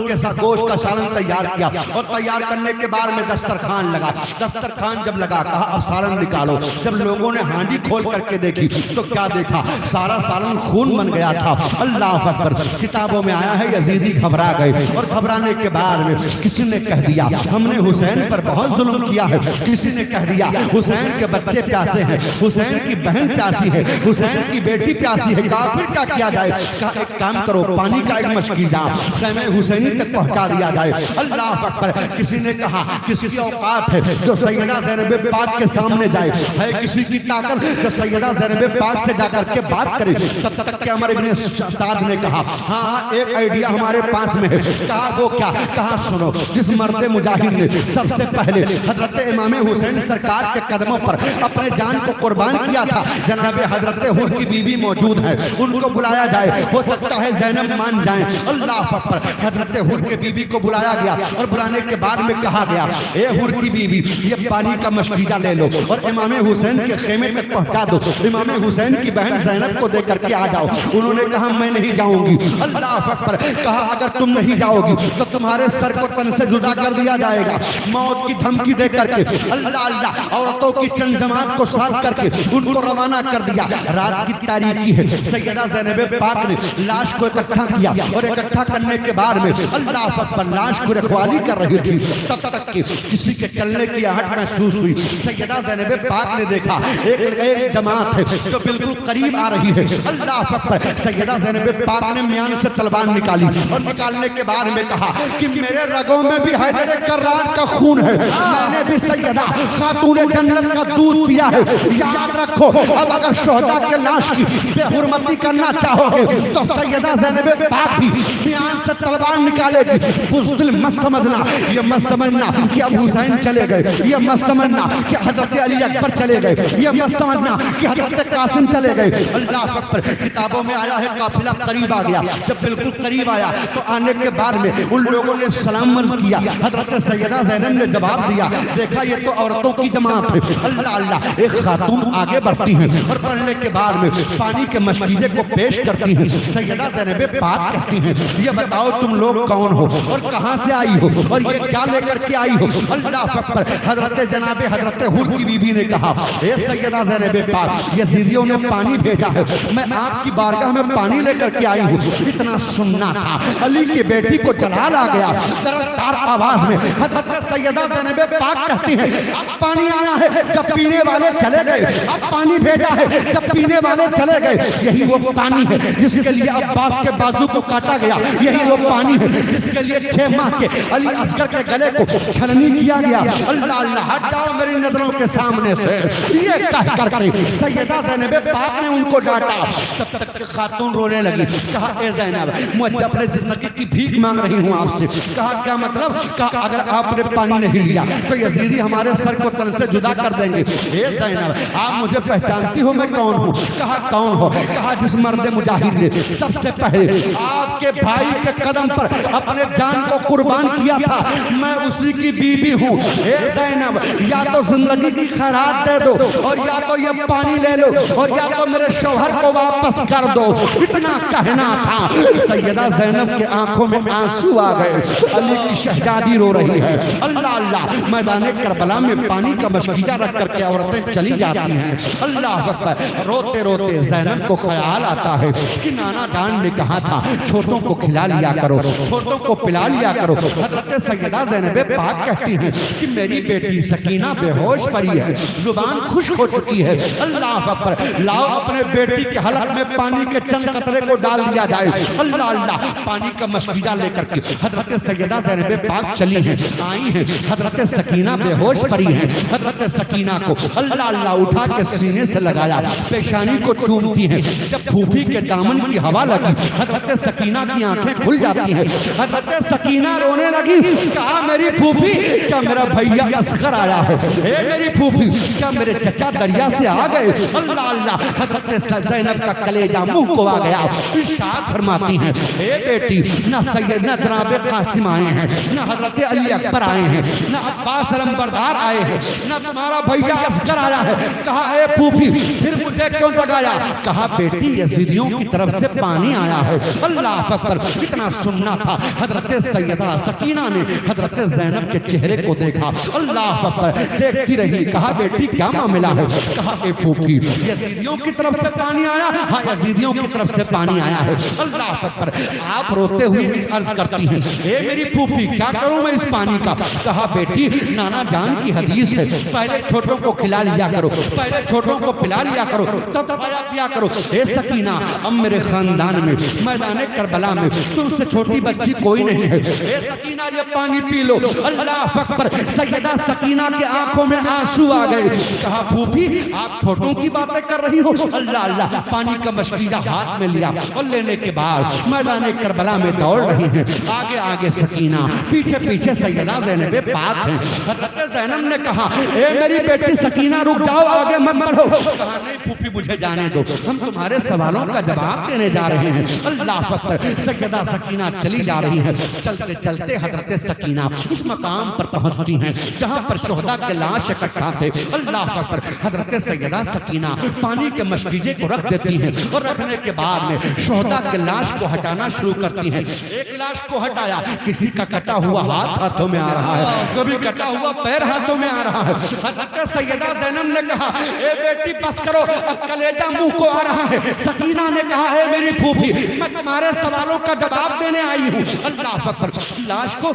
کے ساتھ گوشت کا سالن تیار کیا اور تیار کرنے کے بعد میں دسترخوان لگا۔ دسترخوان جب لگا کہا اب سالن نکالو۔ جب لوگوں نے ہانڈی کھول کر کے دیکھی تو کیا دیکھا؟ سارا سالن خون بن گیا تھا۔ اللہ اکبر۔ کتابوں میں آیا ہے یزیدی گھبرا گئے اور گھبرانے کے بعد میں کسی نے کہہ دیا ہم نے حسین پر بہت ظلم کیا ہے، کسی نے کہہ دیا حسین کے بچے پیاسے ہیں، حسین کی بہن پیاسی ہے، حسین کی بیٹی پیاسی ہے، کہا پھر کیا کیا جائے؟ کہا ایک کام کرو، پانی کا ایک مشکی جام خیمہ حسینی تک پہنچا دیا جائے۔ اللہ اکبر۔ کسی نے کہا کس کی اوقات ہے جو سیدہ زینب پاک کے سامنے جائے، ہے کسی کی طاقت جو سیدہ زینب پاک سے جا کر کے بات کرے؟ تب تک کہ عمر ابن سعد نے کہا ہاں ایک آئیڈیا ہمارے پاس میں ہے۔ کہا وہ کیا؟ کہا سنو، جس مرد مجاہد نے سب سے پہلے حضرت امام حسین سرکار کے قدموں پر اپنے جان کو قربان کیا تھا. جناب حضرت حور کی بیوی موجود ہے, ان کو بلایا جائے, ہو سکتا ہے زینب مان جائیں. اللہ اکبر. حضرت حور کے بیوی کو بلایا گیا اور بلانے کے بعد میں کہا گیا, اے حور کی بیوی, یہ پانی کا مشکیزہ لے لو اور امام حسین کے خیمے تک پہنچا دو. امام حسین کی بہن زینب کو دے کر کے آ جاؤ. انہوں نے کہا میں نہیں جاؤں گی. اللہ اکبر. کہا اگر تم نہیں جاؤ گی تو تمہارے سر کو تن سے جدا کر دیا جائے گا, موت کی دھمکی دے کر کے. اللہ اللہ. عورتوں کی چند جماعت کو ساتھ کر کے ان کو روانہ کر دیا. رات کی تاریکی ہے, سیدہ زینب پاک نے لاش کو اکٹھا کیا اور اکٹھا کرنے کے بعد میں اللہ اکبر لاش کو رکھوالی کر رہی تھی. تب تک کہ کسی کے چلنے کی آہٹ محسوس ہوئی. سیدہ زینب پاک نے دیکھا ایک جماعت ہے جو بالکل قریب آ رہی ہے. اللہ اکبر. سیدہ زینب پاک نے میان سے تلوار نکالی اور نکالنے کے بعد میں کہا کہ میرے رگوں میں بھی حیدر کرار کا خون ہے, میں نے بھی سیدہ خاتون جنت کا دودھ پیا ہے. یاد رکھو, اب اگر شہداء کے لاش کی بے حرمتی کرنا چاہو گے تو سیدہ زینب پاک بھی میان سے تلوار نکالے گی. بزدل مت سمجھنا, یہ مت سمجھنا کہ اب حسین چلے گئے, یہ مت سمجھنا کہ حضرت علی اکبر چلے گئے, یہ مت سمجھنا کہ حضرت قاسم چلے گئے. اللہ اکبر. کتابوں میں آیا ہے قافلہ قریب آ گیا. جب بالکل قریب آیا تو آنے کے بعد میں ان لوگوں نے سلام عرض کیا. حضرت سیدہ زینب نے جواب دیا, دیکھا یہ تو عورتوں کی جماعت ہے. اللہ اللہ. ایک خاتون آگے بڑھتی ہیں اور بڑھنے کے بعد میں پانی کے مشکیزے کو پیش کرتی ہیں. سیدہ زینب پاک کہتی ہیں, یہ بتاؤ تم لوگ کون ہو اور کہاں سے آئی ہو اور یہ کیا لے کر کے آئی ہو. اللہ اکبر. حضرت جناب حضرت حور کی بیوی نے کہا, اے سیدہ زینب پاک, یزیدیوں نے پانی بھیجا ہے, میں آپ کی بارگاہ میں پانی لے کر کے آئی ہوں. اتنا سننا تھا, علی کی بیٹی کو جلال آ گیا. درستار آواز میں حضرت سیدہ زینب پاک کہتی ہیں, اب پانی آیا ہے جب پینے والے چلے گئے, اب پانی بھیجا ہے جب پینے والے چلے گئے. یہی وہ پانی ہے جس کے لیے عباس کے بازو کو کاٹا گیا, یہی وہ پانی ہے جس کے لیے 6 ماہ کے علی اصغر کے گلے کو چھلنی کیا گیا. اللہ اللہ. ہٹ جاؤ میری نظروں کے سامنے سے, یہ کہہ کر کے سیدہ زینب پاک نے ان کو ڈانٹا. تب تک کہ خاتون رونے لگی. کہا اے زینب, مجھے اپنے زندگی کی بھیک مانگ رہی ہوں آپ سے. کہا کیا مطلب؟ کہا اگر آپ نے پانی نہیں لیا تو یزیدی ہمارے سر کو تن سے جدا کر دیں گے. اے زینب, آپ مجھے پہچانتی ہو میں کون ہوں؟ کہا کون ہو؟ کہا جس مرد مجاہد نے سب سے پہلے آپ کے بھائی کے قدم پر اپنے جان کو قربان کیا تھا, میں اسی کی بیوی ہوں. اے زینب, یا تو زندگی کی خیرات دے دو اور یا تو یہ پانی لے لو اور یا تو میرے شوہر کو واپس کر دو. اتنا کہنا تھا. سیدہ زینب کے آنکھوں میں آنسو آ گئے. علی کی شہزادی رو رہی ہے. اللہ اللہ. میدان کربلا میں پانی کا مشکیزہ رکھ کر کے عورتیں چلی جاتی ہیں. اللہ اکبر. روتے روتے زینب کو خیال آتا ہے کہ نانا جان نے کہا تھا چھوٹوں کو کھلا لیا کرو, چھوٹوں کو پلا لیا کرو. حضرت سیدہ زینب پاک کہتی ہیں کہ میری بیٹی سکینہ بے ہوش پڑی ہے, زبان خشک ہو چکی ہے. اللہ اکبر. لاؤ اپنے بیٹی کے حلق میں پانی کے چند قطرے کو ڈال دیا جائے. اللہ اللہ. پانی کا مشکیزہ لے کر کے حضرت سیدہ زینب پاک چلی ہیں, آئی ہیں. حضرت سکینہ بے ہوش پڑی ہیں. حضرت سکینہ کو اللہ اللہ اٹھا کے سینے سے لگایا, پیشانی کو چومتی ہیں. جب پھوپھی کے دامن کی ہوا لگی حضرت سکینہ کی آنکھیں کھل جاتی ہیں. حضرت سکینہ رونے لگی. کہا میری پھوپھی, کیا میرا بھیا اصغر آیا ہے؟ اے میری پھوپھی, کیا میرے چچا دریا سے آ گئے؟ اللہ اللہ. حضرت زینب کا کلیجہ منہ کو آ گیا. ارشاد فرماتی ہیں, اے بیٹی, نہ سید نہ جناب قاسم آئے ہیں, نہ حضرت علی اکبر آئے ہیں, نہ عباس علمبردار آئے ہیں, نہ تمہارا بھیا اصغر آیا ہے. کہا اے پھوپھی, پھر مجھے کیوں جگایا؟ کہا بیٹی, یزیدیوں کی طرف سے پانی آیا ہے. اللہ اکبر. اتنا سننا تھا. حضرت سیدہ سکینہ نے حضرت زینب کے چہرے کو دیکھا. اللہ اکبر. دیکھتی رہی. کہا بیٹی کیا معاملہ ہے؟ کہا اے پھوپھی, یزیدیوں کی طرف سے پانی آیا؟ ہاں یزیدیوں کی طرف سے پانی آیا ہے. اللہ اکبر. آپ روتے ہوئے عرض کرتی ہیں, اے میری پھوپھی, کیا کروں میں اس پانی کا؟ کہا بیٹی, نانا جان کی حدیث ہے, پہلے چھوٹوں کو کھلا لیا کرو, پہلے چھوٹوں کو پلا لیا کرو, تب کھایا پیا کرو. اے سکینہ, اب میرے خاندان میں میدان کربلا میں تم سے چھوٹی بچی کوئی نہیں ہے. اے سکینہ, یہ پانی پی لو. اللہ اکبر. سیدہ سکینہ کے آنکھوں میں آنسو آ گئے. کہا پھوپھی, آپ چھوٹوں کی باتیں کر رہی ہو؟ اللہ اللہ. پانی کا مشکیزہ ہاتھ میں لیا اور لینے کے بعد میدان کربلا میں دوڑ رہی ہیں. آگے آگے سکینہ, پیچھے پیچھے سیدہ زینب پاک ہیں. حضرت زینب زینب نے کہا اے میری بیٹی سکینہ رک جاؤ آگے مت بڑھو. کہا نہیں پھوپھی مجھے جانے دو, ہم تمہارے سوالوں کا جواب دینے جا رہے ہیں. اللہ اکبر. سیدہ سکینہ چلی جا رہی ہے. چلتے چلتے حضرت سکینہ اس مقام پر پہنچتی ہیں جہاں پر شہداء کے لاش اکٹھا تھے. اللہ اکبر. حضرت سیدہ سکینہ پانی کے مشکیزے کو رکھ دیتی ہیں اور رکھنے کے بعد میں شہداء کے لاش کو ہٹانا شروع کرتی ہیں. ایک لاش کو ہٹایا, کسی کا کٹا ہوا ہاتھ ہاتھوں میں آ رہا ہے, کبھی کٹا ہوا پیر ہاتھوں میں آ رہا ہے. حضرت سیدہ زینب نے کہا اے بیٹی بس کرو, اب کلیجہ منہ کو آ رہا ہے. سکینہ نے کہا اے میری پھوپھی میں تمہارے سوالوں کا جواب دینے آئی ہوں. اللہ اکبر. لاش کو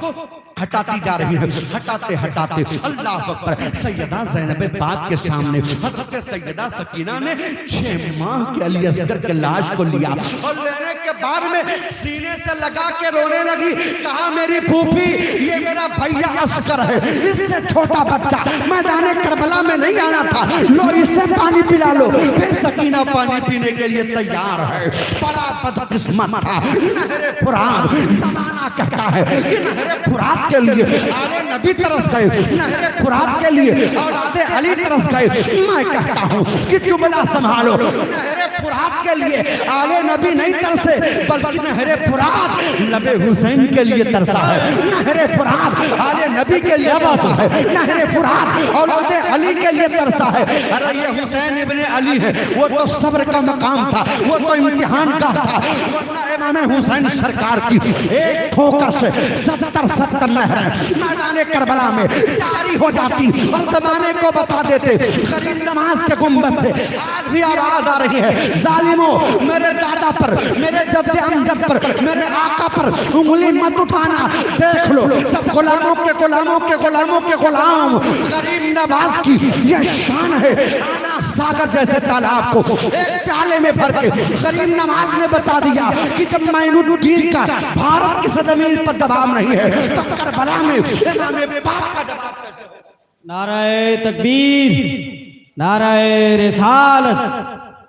ہٹاتی جا رہی ہے. ہٹاتے ہٹاتے اللہ اکبر سیدہ زینب پاک کے سامنے حضرت سیدہ سکینہ نے 6 ماہ کے علی اصغر کے لاش کو لیا اور لینے کے بعد میں سینے سے لگا کے رونے لگی. کہا میری پھوپھی یہ میرا بھیا اصغر ہے, اس سے چھوٹا بچہ میدان کربلا میں نہیں آنا تھا, لو اسے پانی پلا لو. پھر سکینہ پانی پینے کے لیے تیار ہے. بڑا بدقسمت تھا. نہر فرات, زمانہ کہتا ہے کہ نہر فرات کے لیے آل نبی ترس گئے, نہر فرات کے لیے اولاد علی ترس گئے. میں کہتا ہوں کہ جملہ سنبھالو, نہر فرات کے لیے آل نبی نہیں ترسے بلکہ نہر فرات لب حسین کے لیے ترسا ہے. نہر فرات آل نبی کے لیے ترسا ہے. نہر فرات اولاد علی کے لیے ترسا ہے. ارے یہ حسین ابن علی ہے, وہ تو صبر کا مقام تھا, وہ تو امتحان کا تھا. ورنہ امام حسین سرکار کی ایک ٹھوکر سے 70 نہریں میدان کربلا میں جاری ہو جاتی اور زمانے کو بتا دیتے. غریب نماز کے گنبد سے آج بھی آواز آ رہی ہے, ظالموں میرے دادا پر, میرے جد امجد پر, میرے آقا پر انگلی مت اٹھانا. دیکھ لو جب غلاموں کے غلاموں کے غلاموں کے غلام غریب نواز کی یہ شان ہے. آنا ساگر جیسے تالاب کو ایک پیالے میں بھر کے غریب نواز نے بتا دیا کہ جب معین الدین کا بھارت کی سرزمین پر جواب نہیں ہے تو کربلا میں امام پاک کا جواب کیسے ہو. نعرہ تکبیر, نعرہ رسالت,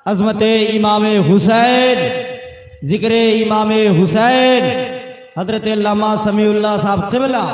عظمت امام حسین, ذکر امام حسین حضرت علامہ سمیع اللہ صاحب قبلہ.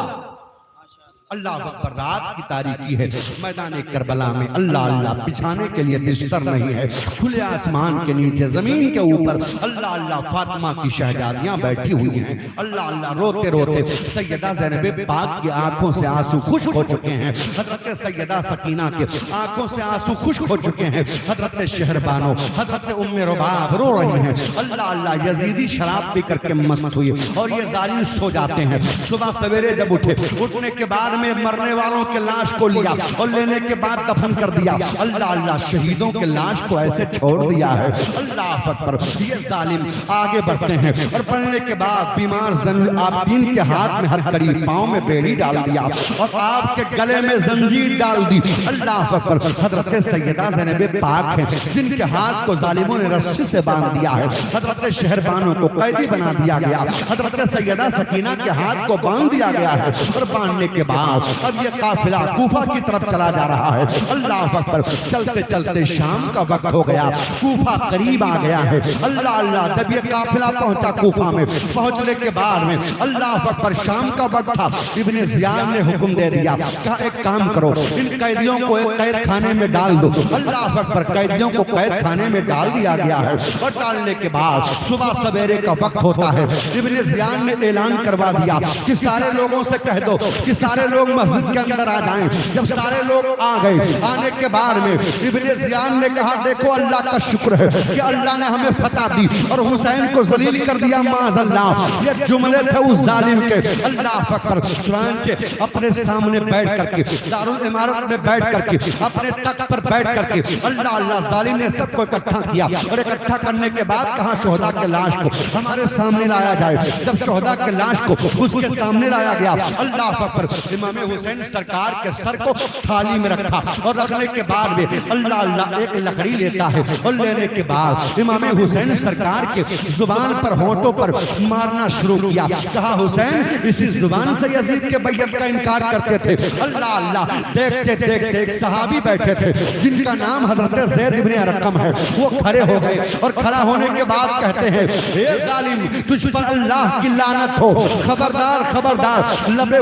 اللہ اکبر. رات کی تاریکی ہے, میدان کربلا میں اللہ اللہ بچھانے کے لیے بستر نہیں ہے. کھلے آسمان کے نیچے زمین کے اوپر اللہ اللہ فاطمہ کی شہزادیاں بیٹھی ہوئی ہیں. اللہ اللہ روتے روتے سیدہ زینب پاک کی آنکھوں سے آنسو خشک ہو چکے ہیں. حضرت سیدہ سکینہ کے آنکھوں سے آنسو خشک ہو چکے ہیں. حضرت شہربانو, حضرت ام رباب رو رہی ہیں. اللہ اللہ یزیدی شراب پی کر کے مست ہوئی اور یہ ظالم سو جاتے ہیں. صبح سویرے جب اٹھے, اٹھنے کے بعد میں مرنے والوں کے لاش کو لیا اور لینے کے بعد دفن کر دیا. اللہ اللہ شہیدوں کے لاش کو ایسے چھوڑ دیا ہے. اللہ اکبر. یہ ظالم آگے بڑھتے ہیں اور بڑھنے کے بعد بیمار زین العابدین کے ہاتھ میں ہتھ کری, پاؤں میں بیڑی ڈال دیا اور آپ کے گلے میں زنجیر ڈال دی. اللہ اکبر. حضرت سیدہ زینب پاک ہیں جن کے ہاتھ کو ظالموں نے رسی سے باندھ دیا ہے. حضرت شہربانوں کو قیدی بنا دیا گیا. حضرت سیدہ سکینہ کے ہاتھ کو باندھ دیا گیا ہے اور باندھنے کے بعد اب یہ قافلہ کوفہ کی طرف چلا جا رہا ہے. اللہ اکبر. چلتے چلتے شام کا وقت ہو گیا, کوفہ قریب آ گیا ہے. اللہ اللہ. جب یہ قافلہ پہنچا کوفہ میں, پہنچنے کے بعد میں اللہ اکبر شام کا وقت تھا. ابن زیاد نے حکم دے دیا, کہا ایک کام کرو, ان قیدیوں کو ایک قید خانے میں ڈال دو. اللہ اکبر. قیدیوں کو قید خانے میں ڈال دیا گیا ہے اور ڈالنے کے بعد صبح سویرے کا وقت ہوتا ہے. ابن زیاد نے اعلان کروا دیا کہ سارے لوگوں سے کہہ دو کہ سارے لوگ مسجد کے اندر آ جائیں. جب سارے لوگ آ گئے, آنے کے بعد میں ابن زیاد نے کہا دیکھو اللہ کا شکر ہے کہ اللہ نے ہمیں فتح دی اور حسین کو ذلیل کر دیا. معاذ اللہ. یہ جملے تھے اس ظالم کے. اللہ اکبر. چنانچہ اپنے سامنے بیٹھ کر کے دارالعمارت میں بیٹھ کر کے اپنے تخت پر بیٹھ کر کے اللہ اللہ ظالم نے سب کو اکٹھا کیا اور اکٹھا کرنے کے بعد کہا شہداء کے لاش کو ہمارے سامنے لایا جائے. جب شہداء کے لاش کو اس کے سامنے لایا گیا, اللہ اکبر, امام حسین سرکار کے سر کو تھالی میں رکھا اور رکھنے کے بعد میں اللہ اللہ ایک لکڑی لیتا ہے اور لینے کے بعد امام حسین سرکار کے زبان پر ہونٹوں پر مارنا شروع کیا. کہا حسین اسی زبان سے یزید کے بیعت کا انکار کرتے تھے. اللہ اللہ. دیکھتے دیکھتے ایک صحابی بیٹھے تھے جن کا نام حضرت زید بن ارقم ہے, وہ کھڑے ہو گئے اور کھڑا ہونے کے بعد کہتے ہیں اے ظالم تجھ پر اللہ کی لعنت ہو, خبردار خبردار, لب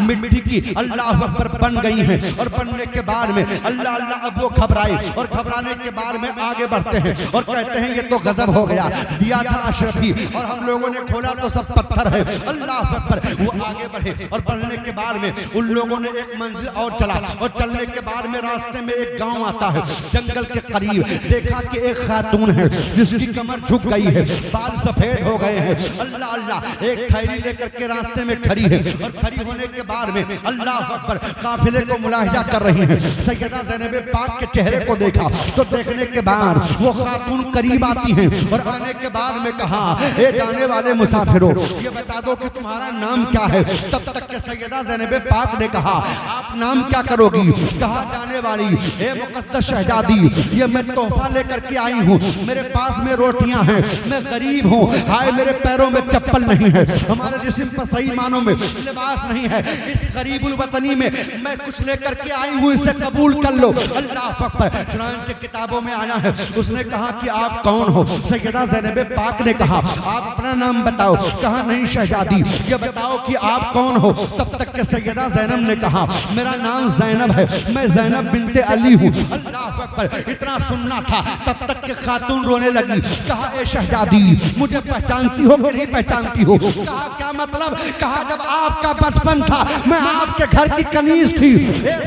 مٹی کی اللہ اکبر بن گئی ہیں، اور بننے کے بعد میں اللہ اب وہ گھبرائے، اور گھبرانے کے بعد میں آگے بڑھتے ہیں اور کہتے ہیں یہ تو غضب ہو گیا، دیا تھا اشرفی اور ہم لوگوں نے کھولا تو سب پتھر ہے۔ اللہ اکبر، وہ آگے بڑھے اور بڑھنے کے بعد میں ان لوگوں نے ایک منزل اور چلا، اور چلنے کے بعد میں راستے میں ایک گاؤں آتا ہے جنگل کے قریب، دیکھا کہ ایک خاتون ہے جس کی کمر جھک گئی ہے، بال سفید ہو گئے ہیں، اللہ ایک تھیلی لے کر کے راستے میں کھڑی ہے، اور کھڑی ہونے کے بعد میں اللہ اکبر قافلے کو ملاحظہ کر رہی ہیں۔ سیدہ زینب پاک کے چہرے کو دیکھا تو دیکھنے کے بعد وہ خاتون قریب آتی ہیں، اور آنے کے بعد میں کہا اے جانے والے مسافروں یہ بتا دو کہ تمہارا نام کیا ہے؟ تب تک کہ سیدہ زینب پاک نے کہا آپ نام کیا کرو گی؟ کہا جانے والی اے مقدس شہزادی یہ میں تحفہ لے کر کے آئی ہوں، میرے پاس میں روٹیاں ہیں، میں غریب ہوں، ہائے میرے پیروں میں چپل نہیں ہے، ہمارے جسم پر صحیح معنوں میں لباس نہیں ہے، اس غریب الوطنی میں میں کچھ لے کر کے آئی ہوں، اسے قبول کر لو۔ اللہ اکبر، چنانچہ کتابوں میں آیا ہے اس نے کہا کہ آپ کون ہو؟ سیدہ زینب پاک نے کہا آپ اپنا نام بتاؤ، کہا نہیں شہزادی یہ بتاؤ کہ آپ کون ہو؟ تب تک کہ سیدہ زینب نے کہا میرا نام زینب ہے، میں زینب بنت علی ہوں۔ اللہ اکبر، اتنا سننا تھا تب تک کہ خاتون رونے لگی، کہا اے شہزادی مجھے پہچانتی ہو کہ نہیں پہچانتی ہو؟ کہا کیا مطلب؟ کہا جب آپ کا بچپن تھا میں آپ کے گھر کی کنیز تھی،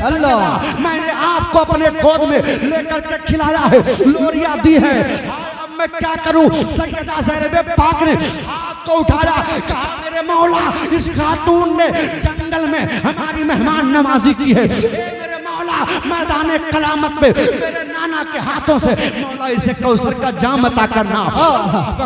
اللہ میں نے آپ کو اپنے گود میں لے کر کے کھلایا ہے، لوریاں دی ہے، اب میں کیا کروں؟ سیدہ زینب پاک نے ہاتھ کو اٹھایا، کہا میرے مولا اس خاتون نے جنگل میں ہماری مہمان نوازی کی ہے، اے میرے مولا میدان قیامت میں میرے نانا کے ہاتھوں سے مولا اسے کوثر کا جام عطا کرنا۔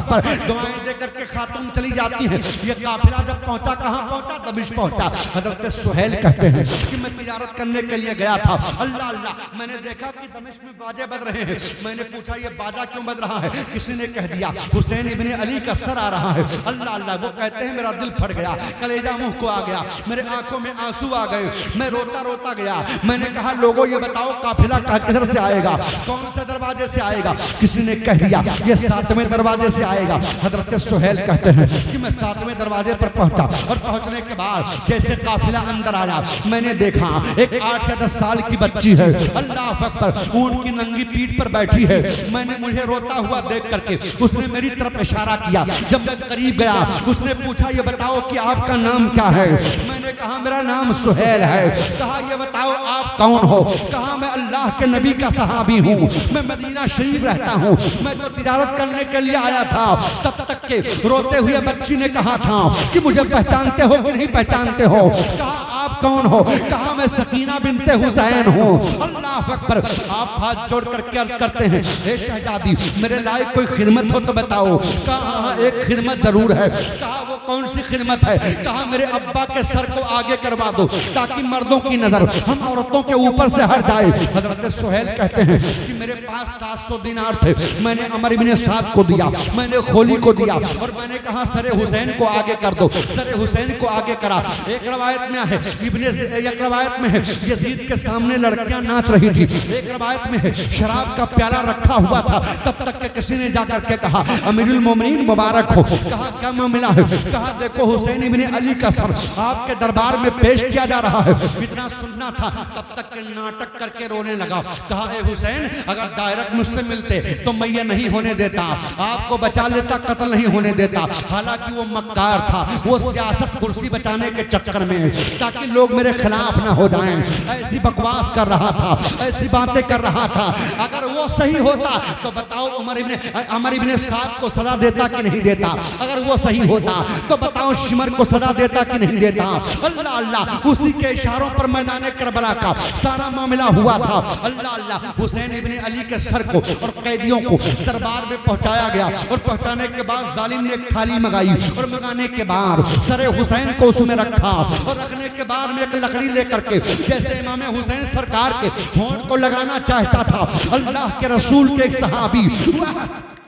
پر دعائیں دے کر کے خاتون چلی جاتی ہیں۔ یہ قافلہ جب پہنچا، کہاں پہنچا؟ دمشق پہنچا۔ حضرت سہیل کہتے ہیں کہ میں تجارت کرنے کے لیے گیا تھا، اللہ میں نے دیکھا کہ دمشق میں باجے بج رہے ہیں، میں نے پوچھا یہ باجا کیوں بج رہا ہے؟ کسی نے کہہ دیا حسین ابن علی کا سر آ رہا ہے، اللہ وہ کہتے ہیں میرا دل پھٹ گیا، کلیجہ منہ کو آ گیا، میرے آنکھوں میں آنسو آ گئے، میں روتا روتا گیا، میں نے کہا لوگوں یہ بتاؤ قافلہ کدھر سے آئے گا، کون سے دروازے سے آئے گا؟ کسی نے کہہ دیا یہ 7ویں دروازے سے آئے گا۔ حضرت سہیل کہتے ہیں کہ میں 7ویں دروازے پر پہنچا، اور پہنچنے کے بعد جیسے قافلہ اندر آیا میں نے دیکھا ایک 8 یا 10 سال کی بچی ہے، اللہ اکبر اونٹ کی ننگی پیٹھ پر بیٹھی ہے، میں نے مجھے روتا ہوا دیکھ کر کے اس نے میری طرف اشارہ کیا، جب میں قریب گیا اس نے پوچھا یہ بتاؤ کہ آپ کا نام کیا ہے؟ میں نے کہا میرا نام سہیل ہے۔ کہا یہ بتاؤ آپ کون ہو؟ کہا میں اللہ کے نبی کا صحابی ہوں، میں مدینہ شریف رہتا ہوں، میں تو تجارت کرنے کے لیے آیا تھا۔ تب تک کہ روتے ہوئے بچی نے کہا تھا کہ مجھے پہچانتے ہو کہ نہیں پہچانتے ہو؟ کہا آپ کون ہو؟ کہا میں سکینہ بنت حسین ہوں۔ اللہ اکبر، آپ ہاتھ جوڑ کر کے عرض کرتے ہیں اے شہزادی میرے لائق کوئی خدمت ہو تو بتاؤ۔ کہا ہاں ایک خدمت ضرور ہے۔ کہا وہ کون سی خدمت ہے؟ کہا میرے ابا کے سر کو آگے کروا دو تاکہ مردوں کی نظر ہم عورتوں کے اوپر سے ہٹ جائے۔ حضرت سہیل کہتے ہیں کہ میرے پاس 700 دینار تھے، میں نے عمر بن سعد کو دیا، میں نے خولی کو دیا، اور میں نے کہا سر حسین کو آگے کر دو۔ سر حسین کو آگے کرا۔ ایک روایت میں ہے ایک روایت میں ہے یزید کے سامنے لڑکیاں ناچ رہی تھی، ایک روایت میں ہے شراب کا پیالہ رکھا ہوا تھا، تب تک کہ کسی نے جا کر کے کہا امیر المومنین مبارک ہو۔ کہا کیا معاملہ ہے؟ کہا دیکھو حسین ابن علی کا سر آپ کے دربار میں پیش کیا جا رہا ہے۔ اتنا سننا تھا تب تک کہ ناٹک کر کے رونے لگا۔ کہا اے حسین اگر ڈائریکٹ مجھ سے ملتے تو میں یہ نہیں ہونے دیتا، آپ کو بچا لیتا، قتل نہیں ہونے دیتا۔ حالانکہ وہ مکار تھا، وہ سیاست کرسی بچانے کے چکر میں تاکہ لوگ میرے خلاف نہ ہو جائیں ایسی بکواس کر رہا تھا، ایسی باتیں کر رہا تھا۔ اگر وہ صحیح ہوتا تو بتاؤ عمر ابن سعد کو سزا دیتا کہ نہیں دیتا؟ اگر وہ صحیح ہوتا تو بتاؤ شمر کو سزا دیتا کہ نہیں دیتا؟ اللہ اسی کے اشاروں پر میدان کربلا کا سارا معاملہ ہوا تھا۔ اللہ حسین ابن علی کے سر کو اور قیدیوں کو دربار میں پہنچایا گیا، اور پہنچانے کے بعد ظالم نے ایک تھالی منگائی، اور منگانے کے بعد سر حسین کو اس میں رکھا، اور رکھنے کے بعد میں ایک لکڑی لے کر کے جیسے امام حسین سرکار کے ہونٹ کو لگانا چاہتا تھا، اللہ کے رسول کے ایک صحابی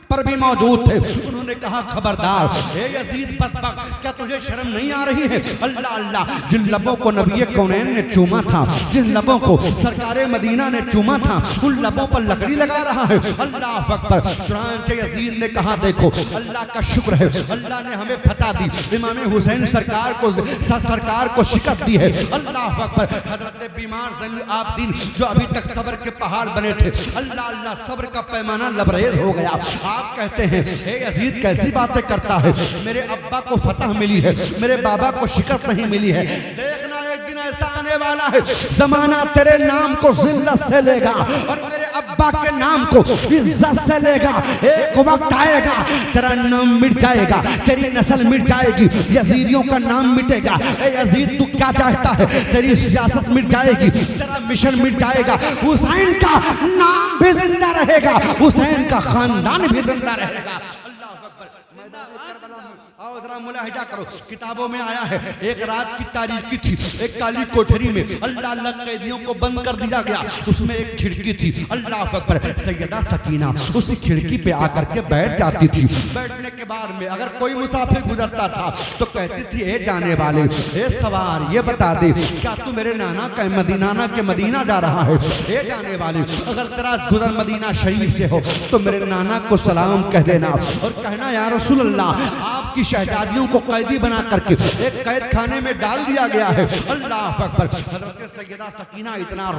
پر بھی موجود تھے. انہوں نے کہا خبردار اے یزید بدبخت, کیا تجھے شرم نہیں آ رہی ہے؟ اللہ اللہ, جن لبوں کو نبی کونین نے چوما تھا, جن لبوں کو سرکار مدینہ نے چوما تھا, ان لبوں پر لکڑی لگا رہا ہے. اللہ اکبر. چنانچہ یزید نے کہا دیکھو اللہ کا شکر ہے, اللہ نے ہمیں فتح دی, امام حسین سرکار کو شکست دی ہے. اللہ اکبر. حضرت بیمار زین العابدین جو ابھی تک صبر کے پہاڑ بنے تھے, اللہ اللہ صبر کا پیمانہ لبریز ہو گیا. آپ کہتے ہیں اے یزید کیسی باتیں کرتا ہے, میرے ابا کو فتح ملی ہے, میرے بابا کو شکست نہیں ملی ہے. دیکھنا ایک دن ایسا آنے والا ہے زمانہ تیرے نام کو ذلت سے لے گا اور میرے ابا کے نام کو عزت سے لے گا. ایک وقت آئے گا تیرا نام مٹ جائے گا, تیری نسل مٹ جائے گی, یزیدیوں کا نام مٹے گا. اے یزید تو کیا چاہتا ہے, تیری سیاست مٹ جائے گی, تیرا مشن مٹ جائے گا, حسین کا نام بھی زندہ رہے گا, حسین کا خاندان بھی زندہ رہے گا. اللہ اکبر. آؤ ذرا ملاحظہ کرو, کتابوں میں آیا ہے ایک رات کی تاریکی تھی, ایک کالی کوٹھری میں اللہ اللہ قیدیوں کو بند کر دیا گیا, اس میں ایک کھڑکی تھی. اللہ اکبر. سیدہ سکینہ اسی کھڑکی پہ آ کر کے بیٹھ جاتی تھی. بیٹھنے کے بعد میں اگر کوئی مسافر گزرتا تھا تو کہتی تھی اے جانے والے, اے سوار, یہ بتا دے کیا تو میرے نانا کے مدینہ جا رہا ہے؟ اے جانے والے, اگر تیرا گزر مدینہ شریف سے ہو تو میرے نانا کو سلام کہہ دینا اور کہنا یا رسول اللہ آپ کی شہزادیوں کو قیدی بنا کر کے ایک قید خانے میں ڈال دیا گیا ہے. اللہ اکبر. حضرت سیدہ سکینہ اتنا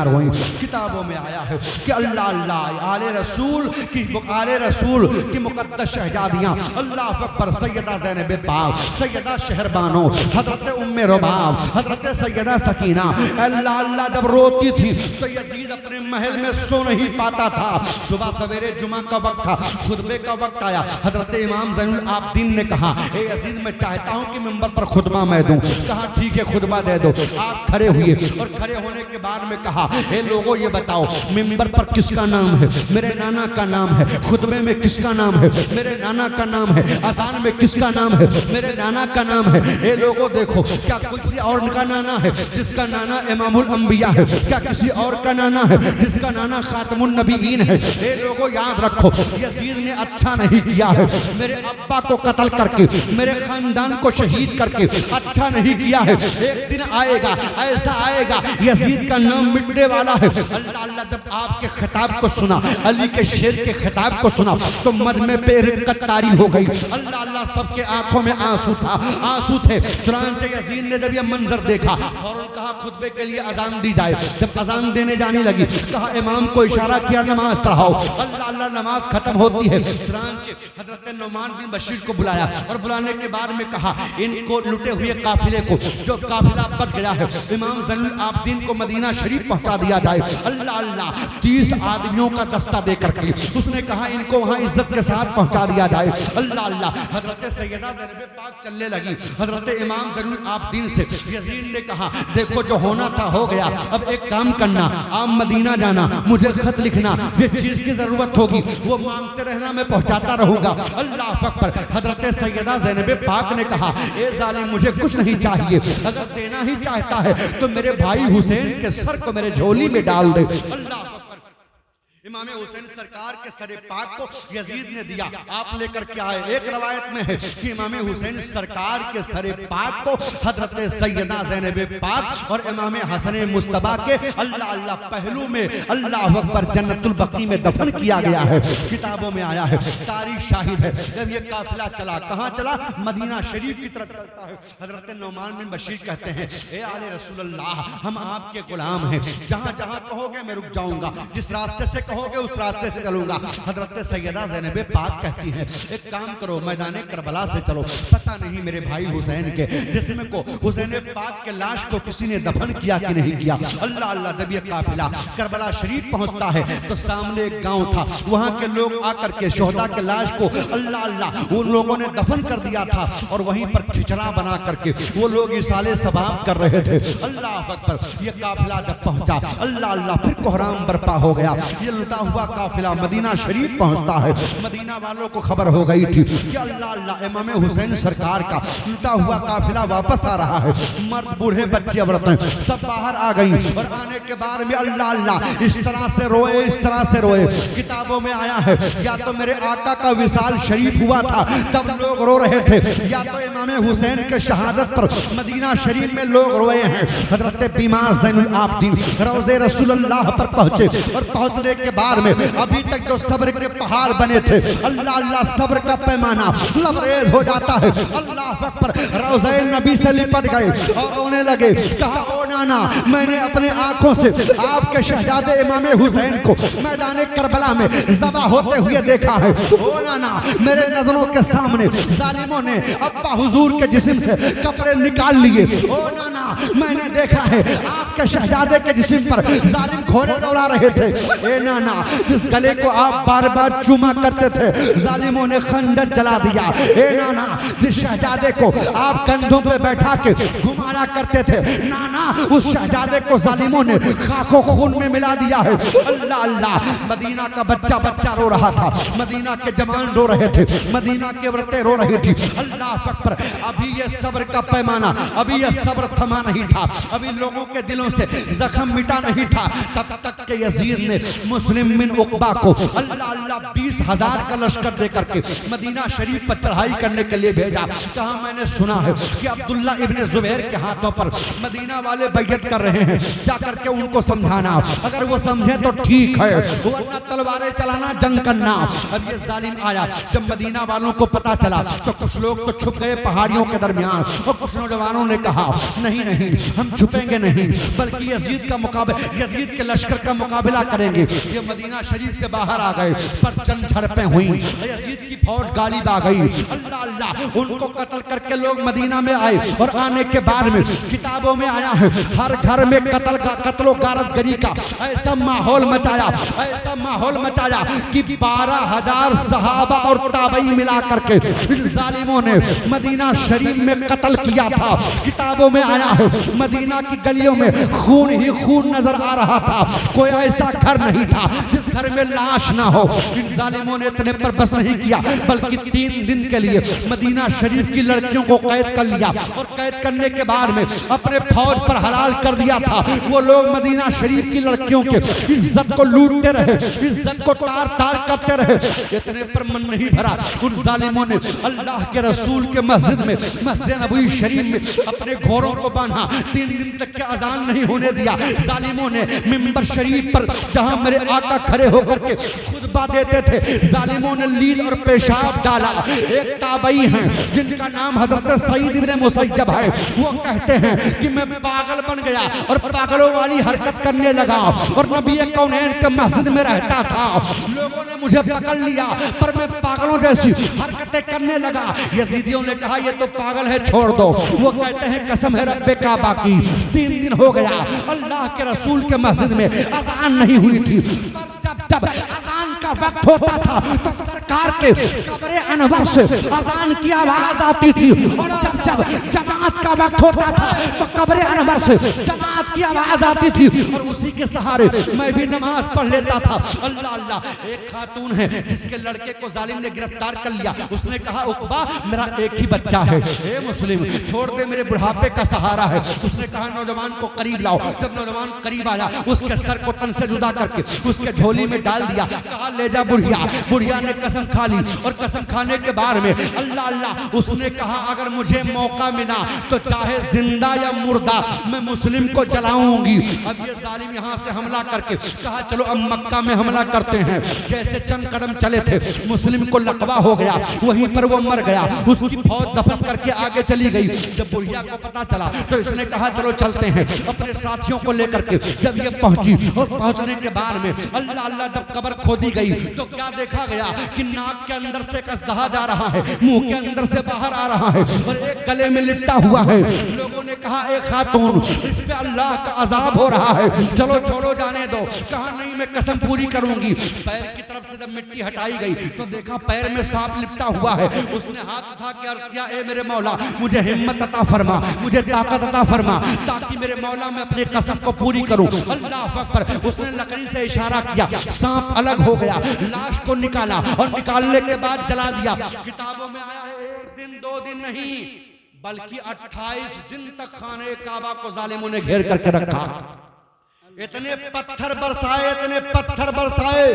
روئیں. کتابوں میں آیا ہے کہ اللہ اللہ آل رسول کی مقدس شہزادیاں, اللہ اکبر, سیدہ زینب پاک, سیدہ شہربانو, حضرت ام رباب, حضرت سیدہ سکینہ, اللہ اللہ جب روتی تھی تو یزید اپنے محل میں سو نہیں پاتا تھا. صبح سویرے جمعہ کا وقت تھا, خطبے کا وقت آیا. حضرت امام زین العابدین نے کہا اے یزید میں چاہتا ہوں کہ منبر پر خطبہ میں دوں. کہا ٹھیک ہے خطبہ دے دو. آپ کھڑے ہوئے اور کھڑے ہونے کے بعد میں کہا اے لوگوں یہ بتاؤ منبر پر کس کا نام ہے؟ میرے نانا کا نام ہے. خطبے میں کس کا نام ہے؟ میرے نانا کا نام ہے. اذان میں کس کا نام ہے؟ میرے نانا کا نام ہے. اے لوگوں دیکھو, کیا کسی اور کا نانا ہے جس کا نانا امام الانبیاء ہے؟ کیا کسی اور کا نانا ہے جس کا نانا خاتم النبیین ہے؟ اے لوگوں یاد رکھو, یزید نے اچھا نہیں کیا ہے, میرے ابا کو قتل کر کے, میرے خاندان کو شہید کر کے اچھا نہیں کیا ہے. ایک دن آئے گا, ایسا آئے گا یزید کا نام مٹنے والا ہے. اللہ اللہ جب آپ کے خطاب کو سنا, علی کے شیر کے خطاب کو سنا تو مجمع پہ رقت طاری ہو گئی. اللہ اللہ سب کے آنکھوں میں آنسو تھے. چنانچہ یزید نے جب یہ منظر دیکھا فوراً کہا خطبے کے لیے اذان دی جائے. جب اذان دینے جانے لگی کہا امام کو اشارہ کیا نماز پڑھاؤ. اللہ اللہ نماز ختم ہوتی ہے. چنانچہ حضرت نعمان بن بشیر کو بلایا اور بلانے کے بعد میں کہا ان کو لٹے ہوئے قافلے کو, جو قافلہ بچ گیا ہے, امام زین العابدین کو مدینہ شریف پہنچا دیا جائے. اللہ اللہ 30 آدمیوں کا دستہ دے کر کے اس نے کہا ان کو وہاں عزت کے ساتھ پہنچا دیا جائے. اللہ اللہ. حضرت سیدہ زینب پاک چلنے لگی. حضرت امام زین العابدین سے یزید نے کہا دیکھو جو ہونا تھا ہو گیا, اب ایک کام کرنا, آپ مدینہ جانا, مجھے خط لکھنا, جس چیز کی ضرورت ہوگی وہ مانگتے رہنا, میں پہنچاتا رہوں گا. اللہ اکبر. حضرت سیدہ زینب پاک نے کہا اے ظالم مجھے کچھ نہیں چاہیے, اگر دینا ہی چاہتا ہے تو میرے بھائی حسین کے سر کو میرے جھولی میں ڈال دے. اللہ اکبر. امام حسین سرکار کے سر پاک کو یزید نے دیا, آپ لے کر کے آئے. ایک روایت میں ہے کہ امام حسین سرکار کے سر پاک کو حضرت سیدہ زینب پاک اور امام حسن مصطفیٰ کے اللہ اللہ پہلو میں اللہ اکبر جنت البقیع میں دفن کیا گیا ہے. کتابوں میں آیا ہے, تاریخ شاہد ہے. جب یہ قافلہ چلا, کہاں چلا؟ مدینہ شریف کی طرف چلتا ہے. حضرت نعمان بن بشیر کہتے ہیں اے آل رسول اللہ ہم آپ کے غلام ہیں, جہاں جہاں کہو گے میں رک جاؤں گا, جس راستے سے کہو گے اس راستے سے چلوں گا. حضرت سیدہ زینب پاک کہتی ہیں ایک کام کرو, میدان کربلا سے چلو, پتہ نہیں میرے بھائی حسین کے جسم کو, حسین پاک کے لاش کو کسی نے دفن کیا کہ نہیں کیا. اللہ اللہ. جب یہ قافلہ کربلا شریف پہنچتا ہے تو سامنے ایک گاؤں تھا, وہاں کے لوگ آ کر کے شہداء کے لاش کو اللہ اللہ ان لوگوں نے دفن کر دیا تھا اور وہیں پر کھچڑا بنا کر کے وہ لوگ ایصال ثواب کر رہے تھے. اللہ اکبر. یہ قافلہ جب پہنچا اللہ اللہ پھر کوہرام برپا ہو گیا. یہ لٹا ہوا قافلہ مدینہ شریف پہنچتا ہے. مدینہ والوں کو خبر ہو گئی تھی کہ اللہ اللہ امام حسین سرکار کا لٹا ہوا قافلہ واپس آ رہا ہے. مرد بوڑھے بچے عورتیں سب باہر آ گئی اور آنے کے بعد میں اللہ اللہ اس طرح سے روئے اس طرح سے روئے. کتابوں میں آیا ہے یا تو میرے آقا کا وصال شریف ہوا تھا تب لوگ رو رہے تھے, یا تو امام حسین کے شہادت پر مدینہ شریف میں لوگ روئے ہیں. حضرت بیمار زین العابدین روضے رسول اللہ پر پہنچے اور پہنچنے کے بعد میں ابھی تک جو صبر کے پہاڑ بنے تھے اللہ اللہ صبر کا پیمانہ لبریز ہو جاتا ہے. اللہ اکبر, روضہ نبی سے لپٹ گئے اور رونے لگے. کہا او نانا, میں نے اپنے آنکھوں سے آپ کے شہزادے امام حسین کو میدان کربلا میں ذبح ہوتے ہوئے دیکھا ہے. او نانا, میرے نظروں کے سامنے ظالموں نے ابا حضور کے جسم سے کپڑے نکال لیے. او نانا, میں نے دیکھا ہے آپ کے شہزادے کے جسم پر ظالم گھوڑے دوڑا رہے تھے. اے نانا, جس گلے کو آپ بار بار چوما کرتے تھے ظالموں نے خنجر جلا دیا. اے نانا, جس شہزادے کو آپ کندھوں پہ بیٹھا کے گھمایا کرتے تھے نانا, اس شہزادے کو ظالموں نے خاک و خون میں ملا دیا ہے. اللہ اللہ, مدینہ کا بچہ بچہ رو رہا تھا, مدینہ کے جوان رو رہے تھے, مدینہ کی عورتیں رو رہی تھی. اللہ اکبر, ابھی یہ صبر کا پیمانہ, ابھی یہ صبر تھما نہیں تھا, ابھی لوگوں کے دلوں سے زخم مٹا نہیں تھا تب تک کہ یزید نے مسلم بن عقبہ کو اللہ اللہ 20,000 کا لشکر دے کر کے مدینہ شریف پر چڑھائی کرنے کے لیے بھیجا. کہا میں نے سنا ہے کہ عبداللہ ابن زبیر کے ہاتھوں پر مدینہ والے بیعت کر رہے ہیں, جا کر کے ان کو سمجھانا, اگر وہ سمجھے تو ٹھیک ہے ورنہ تلواریں چلانا, جنگ کرنا. اب یہ ظالم آیا, جب مدینہ والوں کو پتا چلا تو کچھ لوگ تو چھپ گئے پہاڑیوں کے درمیان اور کچھ نوجوانوں نے کہا نہیں نہیں ہم چھپیں گے نہیں بلکہ یزید کے لشکر کا مقابلہ کریں گے. یہ مدینہ شریف سے باہر آ گئے, پر چند جھڑپیں ہوئیں, یزید کی فوج غالب آ گئی. اللہ اللہ, ان کو قتل کر کے لوگ مدینہ میں آئے اور آنے کے بعد میں کتابوں میں آیا ہے ہر گھر میں قتل و غارت گری کا ایسا ماحول مچایا کہ 12,000 صحابہ اور تابعی ملا کر کے ان ظالموں نے مدینہ شریف میں قتل کیا تھا. کتابوں میں آیا ہے مدینہ کی گلیوں میں خون ہی خون نظر آ رہا تھا, کوئی ایسا گھر نہیں تھا جس گھر میں لاش نہ ہو. ان ظالموں نے اتنے پر بس نہیں کیا بلکہ 3 دن کے لیے مدینہ شریف کی لڑکیوں کو قید کر لیا اور قید کرنے کے بعد میں اپنے فوج پر حلال کر دیا تھا. وہ لوگ مدینہ شریف کی لڑکیوں کے عزت کو لوٹتے رہے, عزت کو تار تار کرتے رہے. اتنے پر من نہیں بھرا, ان ظالموں نے اللہ کے رسول کے مسجد نبوی شریف میں اپنے گھوڑوں کو باندھا, 3 دن تک کے اذان نہیں ہونے دیا. ظالموں نے منبر شریف پر جہاں میرے آقا کھڑے ہو کر کے خطبہ دیتے تھے ظالموں نے لیل اور پیشاب ڈالا. ایک تابعی ہیں جن کا نام حضرت سعید ابن مسیب ہے, وہ کہتے ہیں کہ میں پاگل بن گیا اور پاگلوں والی حرکت کرنے لگا اور نبی کونین کے مسجد میں رہتا تھا. لوگوں نے مجھے پکڑ لیا پر میں پاگلوں جیسی حرکتیں کرنے لگا. یزیدیوں نے کہا یہ تو پاگل ہے, چھوڑ دو. وہ کہتے ہیں قسم ہے رب کعبہ کی 3 دن ہو گیا اللہ کے رسول کے مسجد میں اذان نہیں ہوئی تھی, پر جب اذان کا وقت ہوتا تھا تو سرکار کے قبر انور سے اذان کی آواز آتی تھی, اور جب جماعت کا وقت ہوتا تھا تو قبر انور سے جماعت کی آواز آتی تھی, اور اسی کے سہارے میں بھی نماز پڑھ لیتا تھا. اللہ اللہ, ایک خاتون ہے جس کے لڑکے کو ظالم نے گرفتار کر لیا. اس نے کہا عقبہ میرا ایک ہی بچہ ہے, اے مسلم چھوڑ دے, میرے بڑھاپے کا سہارا ہے. اس نے کہا نوجوان کو قریب لاؤ. جب نوجوان قریب آیا اس کے سر کو تن سے جدا کر کے اس کے جھولی میں ڈال دیا. کہا لے جا بڑھیا. بڑھیا نے قسم کھا لی, اور قسم کھانے کے بعد میں اللہ اللہ اس نے کہا اگر مجھے موقع ملا تو چاہے زندہ یا مردہ میں مسلم کو جلاؤں گی. اب یہ ظالم یہاں سے حملہ کر کے کہا چلو اب مکہ میں حملہ کرتے ہیں. جیسے چند قدم چلے تھے مسلم کو لقوہ ہو گیا, وہیں پر وہ مر گیا. اس کی فوج دفن کر کے آگے چلی گئی. جب بڑھیا کو پتا چلا تو اس نے کہا چلو چلتے ہیں. اپنے ساتھیوں کو لے کر کے جب یہ پہنچی اور پہنچنے کے بعد میں اللہ اللہ جب قبر کھودی گئی تو کیا دیکھا گیا کہ ناک کے اندر سے ایک اژدہا جا رہا ہے، منہ کے اندر سے باہر آ رہا ہے اور ایک گلے میں لپٹا ہوا ہے۔ لوگوں نے کہا اے خاتون اس پہ اللہ کا عذاب ہو رہا ہے، چلو چھوڑو جانے دو۔ کہا نہیں میں قسم پوری کروں گی۔ پیر کی طرف سے جب مٹی ہٹائی گئی تو دیکھا پیر میں سانپ لپٹا ہوا ہے۔ اس نے ہاتھ اٹھا کے عرض کیا اے میرے مولا مجھے ہمت عطا فرما، مجھے طاقت عطا فرما تاکہ میرے مولا میں اپنے قسم کو پوری کروں۔ اللہ اکبر۔ اس نے لکڑی سے اشارہ کیا، سانپ الگ ہو گیا، لاش کو نکالا اور نکالنے کے بعد جلا دیا۔ کتابوں میں آیا ہے ایک دن دو دن نہیں بلکہ 28 دن تک خانہ کعبہ کو ظالموں نے گھیر کر کے رکھا۔ اتنے پتھر برسائے، اتنے پتھر برسائے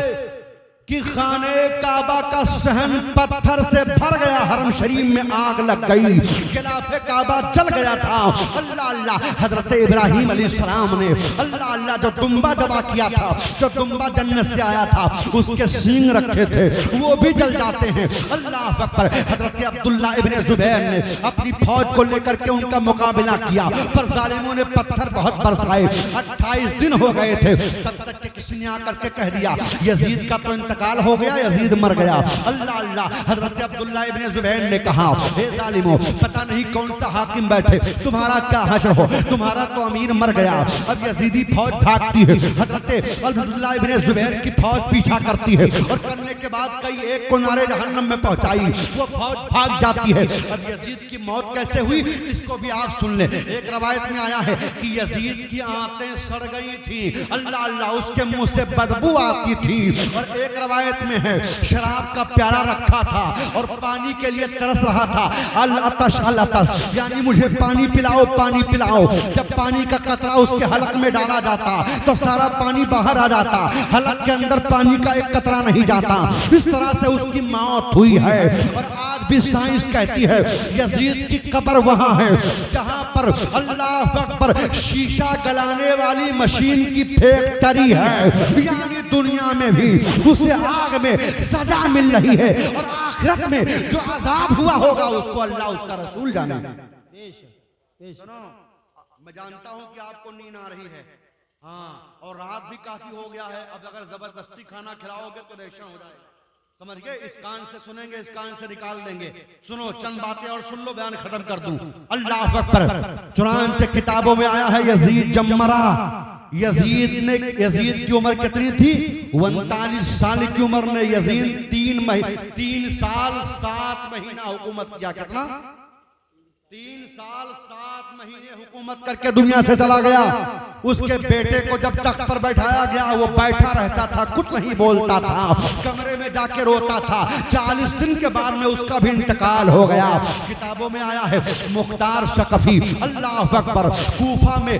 کہ خانہ کعبہ کا صحن پتھر سے بھر گیا، حرم شریف میں آگ لگ گئی، غلاف کعبہ جل گیا تھا۔ اللہ اللہ، حضرت ابراہیم علیہ السلام نے اللہ اللہ جو دمبا ذبح کیا تھا، جو دمبا جنت سے آیا تھا اس کے سینگ رکھے تھے وہ بھی جل جاتے ہیں۔ اللہ اکبر۔ حضرت عبداللہ ابن زبیر نے اپنی فوج کو لے کر کے ان کا مقابلہ کیا پر ظالموں نے پتھر بہت برسائے۔ 28 دن ہو گئے تھے تب تک کہ کسی نے آ کر کے کہہ دیا یزید کا تو انتقال ہو گیا، یزید مر گیا۔ اللہ اللہ۔ حضرت عبداللہ ابن زبیر نے کہا اے ظالموں پتہ نہیں کون سا حاکم بیٹھے، تمہارا کیا حشر ہو، تمہارا تو امیر مر گیا، اب یزیدی فوج بھاگتی ہے۔ حضرت عبداللہ ابن زبیر کی فوج پیچھا کرتی ہے اور کرنے کے بعد کئی ایک کو نارے جہنم میں پہنچائی، وہ فوج بھاگ جاتی ہے۔ اب یزید کی موت کیسے ہوئی اس کو بھی آپ سن لیں۔ ایک روایت میں آیا ہے کہ یزید کی آنتیں سڑ گئی تھی، اللہ اللہ، اس کے منہ سے بدبو آتی تھی، اور ایک روایت میں ہے شراب کا پیالہ رکھا تھا اور پانی کے لیے ترس رہا تھا، العطش العطش، یعنی مجھے پانی پلاؤ پانی پلاؤ۔ جب پانی کا قطرہ اس کے حلق میں ڈالا جاتا تو سارا پانی باہر آ جاتا، حلق کے اندر پانی کا ایک قطرہ نہیں جاتا۔ اس طرح سے اس کی موت ہوئی ہے۔ اور آج بھی سائنس کہتی ہے یزید کی قبر وہاں ہے جہاں پر اللہ اکبر شیشہ گلانے والی مشین کی فیکٹری ہے، یعنی دنیا میں بھی اسے آگ میں سزا مل رہی ہے اور آخرت میں جو عذاب ہوا ہوگا اس کو اللہ اس کا رسول جانے۔ میں جانتا ہوں کہ آپ کو نیند آ رہی ہے، ہاں، اور رات بھی کافی ہو گیا ہے، اب اگر زبردستی کھانا کھلاؤ گے تو ریشن ہو جائے گا، سمجھ گئے؟ اس کان سے سنیں گے اس کان سے نکال دیں گے۔ سنو چند باتیں اور سن لو، بیان ختم کر دوں۔ اللہ اکبر۔ چنانچہ کتابوں میں آیا ہے یزید جب مرا، یزید کی عمر کتنی تھی؟ 39 سال کی عمر نے یزید 3 سال 7 مہینہ حکومت کیا۔ کتنا؟ 3 سال 7 مہینے حکومت کر کے دنیا سے چلا گیا۔ اس کے بیٹے کو جب تخت پر بیٹھایا گیا وہ بیٹھا رہتا تھا، کچھ نہیں بولتا تھا، کمرے میں جا کے روتا تھا۔ 40 دن کے بعد میں اس کا بھی انتقال ہو گیا۔ کتابوں میں آیا ہے مختار ثقفی، اللہ اکبر، کوفہ میں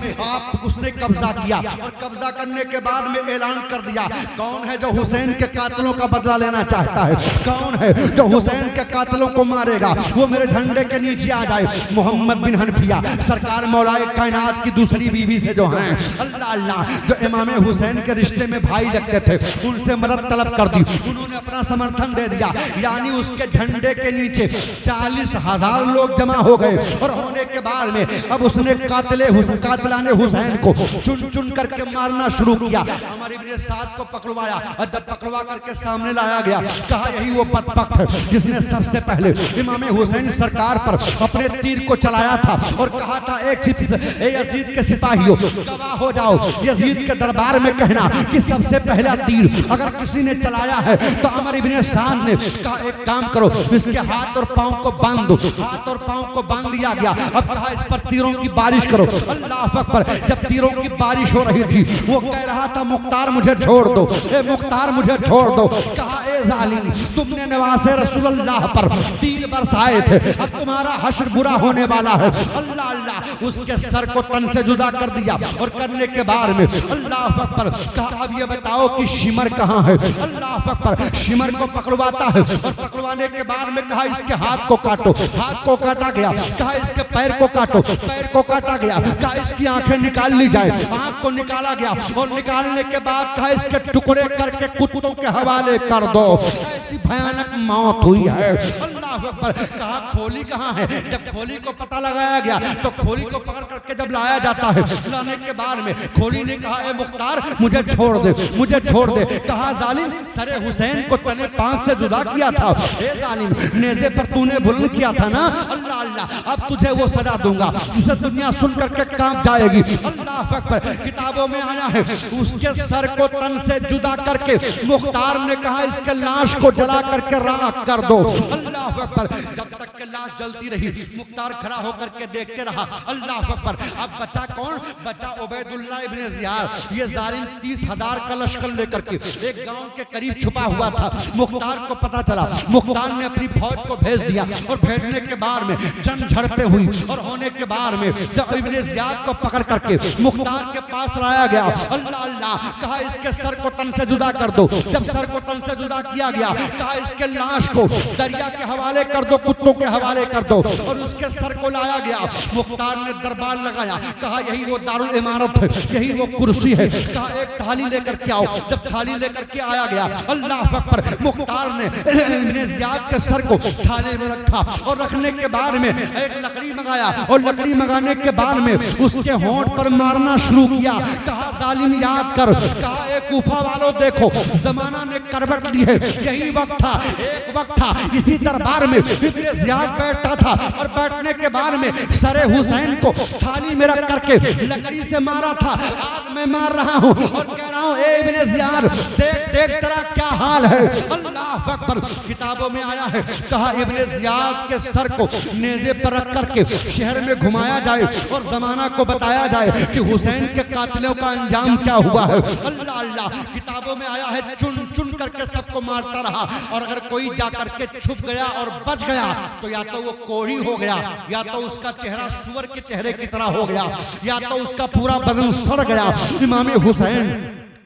اس نے قبضہ کیا اور قبضہ کرنے کے بعد میں اعلان کر دیا کون ہے جو حسین کے قاتلوں کا بدلہ لینا چاہتا ہے، کون ہے جو حسین کے قاتلوں کو مارے گا وہ میرے جھنڈے کے نیچے آ جائے۔ محمد بن حنفیہ سرکار مولا کائنات کی دوسری بیوی سے جو ہیں اللہ اللہ، جو امام حسین کے رشتے میں بھائی لگتے تھے، ان سے مدد طلب کر دی، انہوں نے اپنا سمرتھن دے دیا، یعنی اس کے جھنڈے کے نیچے 40,000 لوگ جمع ہو گئے۔ اور ہونے کے بعد میں اب اس نے قاتلان حسین کو چن چن کر کے مارنا شروع کیا۔ عمر ابن سعد کو پکڑوایا اور جب پکڑوا کر کے سامنے لایا گیا کہا یہی وہ بدبخت ہے جس نے سب سے پہلے امام حسین سرکار پر اپنے تیر کو چلایا تھا اور کہا تھا اے یزید کے سپاہیوں گواہ ہو جاؤ، یزید کے دربار میں کہنا کہ سب سے پہلا تیر اگر کسی نے چلایا ہے تو عمر ابن سعد نے کہا ایک کام کرو اس کے ہاتھ اور پاؤں کو باندھ دو۔ ہاتھ اور پاؤں کو باندھ دیا گیا، اب کہا اس پر تیروں کی بارش کرو۔ اللہ اکبر۔ جب تیروں کی بارش ہو رہی تھی وہ کہہ رہا تھا مختار مجھے چھوڑ دو، اے مختار مجھے چھوڑ دو۔ کہا اے ظالم تم نے نواز رسول اللہ پر تیر برسائے تھے، اب تمہارا حشر برا ہونے والا ہے۔ اللہ اللہ، اس کے سر کو تن سے جدا کر دیا اور کرنے کے بعد میں اللہ اکبر کہا اب یہ بتاؤ کہ شمر کہاں ہے۔ اللہ اکبر، شمر کو پکڑواتا ہے اور پکڑوانے کے بعد میں کہا اس کے ہاتھ کو کاٹو، ہاتھ کو کاٹا گیا۔ کہا اس کے پیر کو کاٹو، پیر کو کاٹا گیا۔ کہا اس کی آنکھیں نکال لی جائے، آنکھ کو نکالا گیا اور نکالنے کے بعد کہا اس کے ٹکڑے کر کے کتوں کے حوالے کر دو۔ ایسی بھیانک موت ہوئی ہے۔ اللہ اللہ اکبر. کہا کھولی کہاں ہے؟ جب کھولی کو پتہ لگایا گیا تو کھولی کو پکڑ کر کے جب لایا جاتا ہے، لانے کے بعد میں کھولی نے کہا اے مختار مجھے چھوڑ دے، مجھے چھوڑ دے. کہا ظالم سر حسین کو تنے پانکھ سے جدا کیا تھا، اے ظالم نیزے پر تو نے بلند کیا تھا نا. اللہ اللہ اب تجھے وہ سزا دوں گا جسے دنیا سن کر کے کانپ جائے گی. اللہ اکبر. کتابوں میں آیا ہے اس کے سر کو تن سے جدا کر کے مختار نے کہا اس کے لاش کو جلا کر کے راکھ کر دو. اللہ اکبر. جب تک کہ لاش جلتی رہی مختار کھڑا ہو کر کے دیکھتے رہا. اللہ اکبر. اب بچا کون؟ بچا عبید اللہ ابن زیاد. یہ ظالم 30,000 کا لشکر لے کر کے ایک گاؤں کے قریب چھپا ہوا تھا. مختار کو پتا چلا، مختار نے اپنی فوج کو بھیج دیا اور بھیجنے کے بعد میں جنگ جھڑپیں ہوئی اور ہونے کے بعد میں جب ابن زیاد کو پکڑ کر کے مختار کے پاس لایا گیا. اللہ اللہ کہا اس کے سر کو تن سے جدا کر دو. جب سر کو تن سے جدا کیا گیا کہا اس کے لاش کو دریا کے حوالے کر دو، کتوں کے حوالے کر دو. اور اس کے سر کو لایا گیا. مختار نے دربار لگایا، کہا یہی وہ دارالامارت ہے، یہی وہ کرسی ہے. کہا ایک تھالی لے کر کے آؤ. جب تھالی لے کر کے آیا گیا اللہ اکبر مختار نے ابن زیاد کے سر کو تھالے میں رکھا اور رکھنے کے بعد میں ایک لکڑی منگایا اور لکڑی منگانے کے بعد میں اس کے ہونٹ پر مارنا شروع کیا. کہا ظالم یاد کر. کہا اے کوفہ والوں دیکھو زمانہ نے کروٹ لی ہے. یہی وقت تھا، ایک وقت تھا اسی دربار میں ابن زیاد بیٹھتا تھا اور بیٹھنے کے بعد میں سر حسین کو تھالی میں رکھ کر کے لکڑی سے مارا تھا. آج میں مار رہا ہوں اور کہہ رہا ہوں اے ابن زیاد دیکھ دیکھ تیرا کیا حال ہے. اللہ اکبر. کتابوں میں آیا ہے کہا ابن زیاد کے سر کو نیزے پر رکھ کر کے شہر میں گھمایا جائے اور زمانہ کو بتایا جائے کہ حسین کے قاتلوں کا انجام کیا ہوا ہے. اللہ اللہ. کتابوں میں آیا ہے چن چن کر کے سب کو مارتا رہا اور اگر کوئی جا کر کے چھپ گیا اور بچ گیا تو یا تو وہ کوڑی ہو گیا، یا تو اس کا چہرہ سور کے چہرے کی طرح ہو گیا، یا تو اس کا پورا بدن سڑ گیا. امام حسین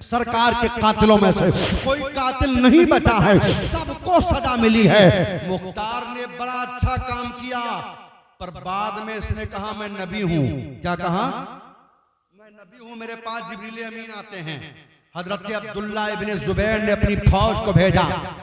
سرکار کے قاتلوں میں سے کوئی قاتل نہیں بچا ہے، سب کو سزا ملی ہے. مختار نے بڑا اچھا کام کیا پر بعد میں اس نے کہا میں نبی ہوں. کیا کہا؟ میں نبی ہوں، میرے پاس جبریل امین آتے ہیں. حضرت عبداللہ ابن زبیر نے اپنی فوج کو بھیجا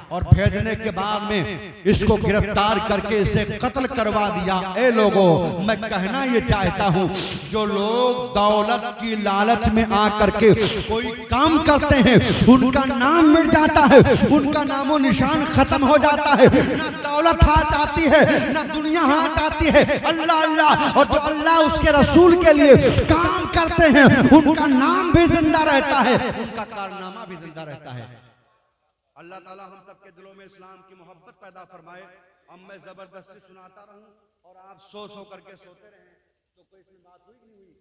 اور بھیجنے کے بعد میں اس کو گرفتار کر کے اسے قتل کروا دیا. اے لوگوں میں کہنا یہ چاہتا ہوں جو لوگ دولت کی لالچ میں آ کر کے کوئی کام کرتے ہیں ان کا نام مٹ جاتا ہے، ان کا نام و نشان ختم ہو جاتا ہے. نہ دولت ہاتھ آتی ہے نہ دنیا ہاتھ آتی ہے. اللہ اللہ. اور جو اللہ اس کے رسول کے لیے کام کرتے ہیں ان کا نام بھی زندہ رہتا ہے، ان کا کارنامہ بھی زندہ رہتا ہے. اللہ تعالی ہم سب کے دلوں میں اسلام کی محبت پیدا فرمائے. اب میں زبردستی سناتا رہوں اور آپ سو سو کر کے سوتے رہیں تو کوئی اس میں بات ہوئی نہیں ہوئی،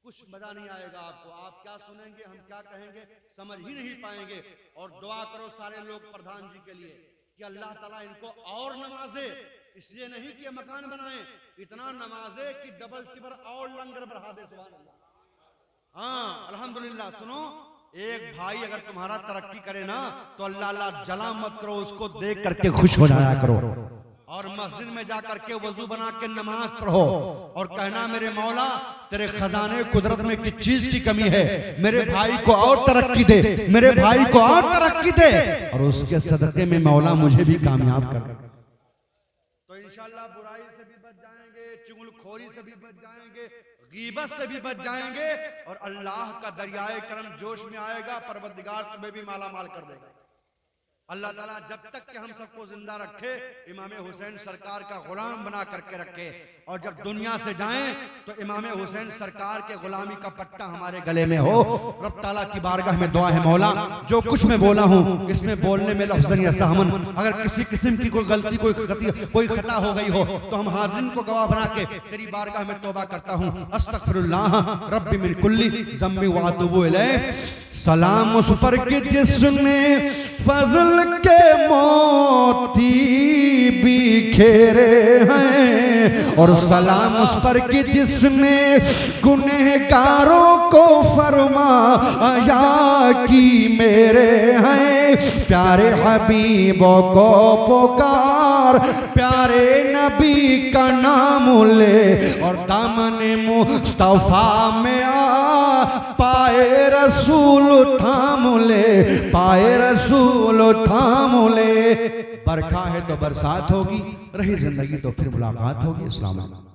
کچھ مزہ نہیں آئے گا آپ کو. آپ کیا سنیں گے، ہم کیا کہیں گے سمجھ ہی نہیں پائیں گے. اور دعا کرو سارے لوگ پردھان جی کے لیے کہ اللہ تعالیٰ ان کو اور نوازے. اس لیے نہیں کہ مکان بنائیں، اتنا نوازے کہ ڈبل ٹبل اور لنگر بڑھا دے. سبحان اللہ. ہاں الحمدللہ. سنو ایک بھائی اگر تمہارا ترقی کرے نا تو اللہ اللہ جلا مت کرو، اس کو دیکھ کر کے خوش ہو جایا کرو. اور مسجد میں جا کر کے وضو بنا کے نماز پڑھو اور کہنا میرے مولا تیرے خزانے قدرت میں کس چیز کی کمی ہے، میرے بھائی کو اور ترقی دے، میرے بھائی کو اور ترقی دے اور اس کے صدقے میں مولا مجھے بھی کامیاب کر. تو انشاءاللہ برائی سے بھی بچ جائیں گے، چغل خوری سے بھی بچ جائیں گے، غیبت سے بھی بچ جائیں گے اور اللہ کا دریائے کرم جوش میں آئے گا. پروردگار تمہیں بھی مالا مال کر دے گا. اللہ تعالیٰ جب تک کہ ہم سب کو زندہ رکھے امام حسین سرکار کا غلام بنا کر کے رکھے اور جب دنیا سے جائیں تو امام حسین سرکار کے غلامی کا پٹا ہمارے گلے میں ہو. رب تعالیٰ کی بارگاہ میں دعا ہے مولا جو کچھ میں بولا ہوں اس میں بولنے میں لفظاً یا سہمن اگر کسی قسم کی کوئی غلطی کوئی خطا ہو گئی ہو تو ہم حاضرین کو گواہ بنا کے تیری بارگاہ میں توبہ کرتا ہوں. استغفر اللہ رب من کلی ذنب واتوب الیہ. سلام اس پر کہ جس نے فضل کے موتی بھی کھیرے ہیں اور سلام اس پر کہ جس نے گنہگاروں کو فرمایا کی میرے ہیں. پیارے حبیبوں کو پکار، پیارے نبی کا نام لے اور دامن مصطفیٰ میں آ، پائے رسول تھام لے، پائے رسول تھام لے. برکھا ہے تو برسات ہوگی، رہی زندگی تو پھر ملاقات ہوگی۔ السلام علیکم۔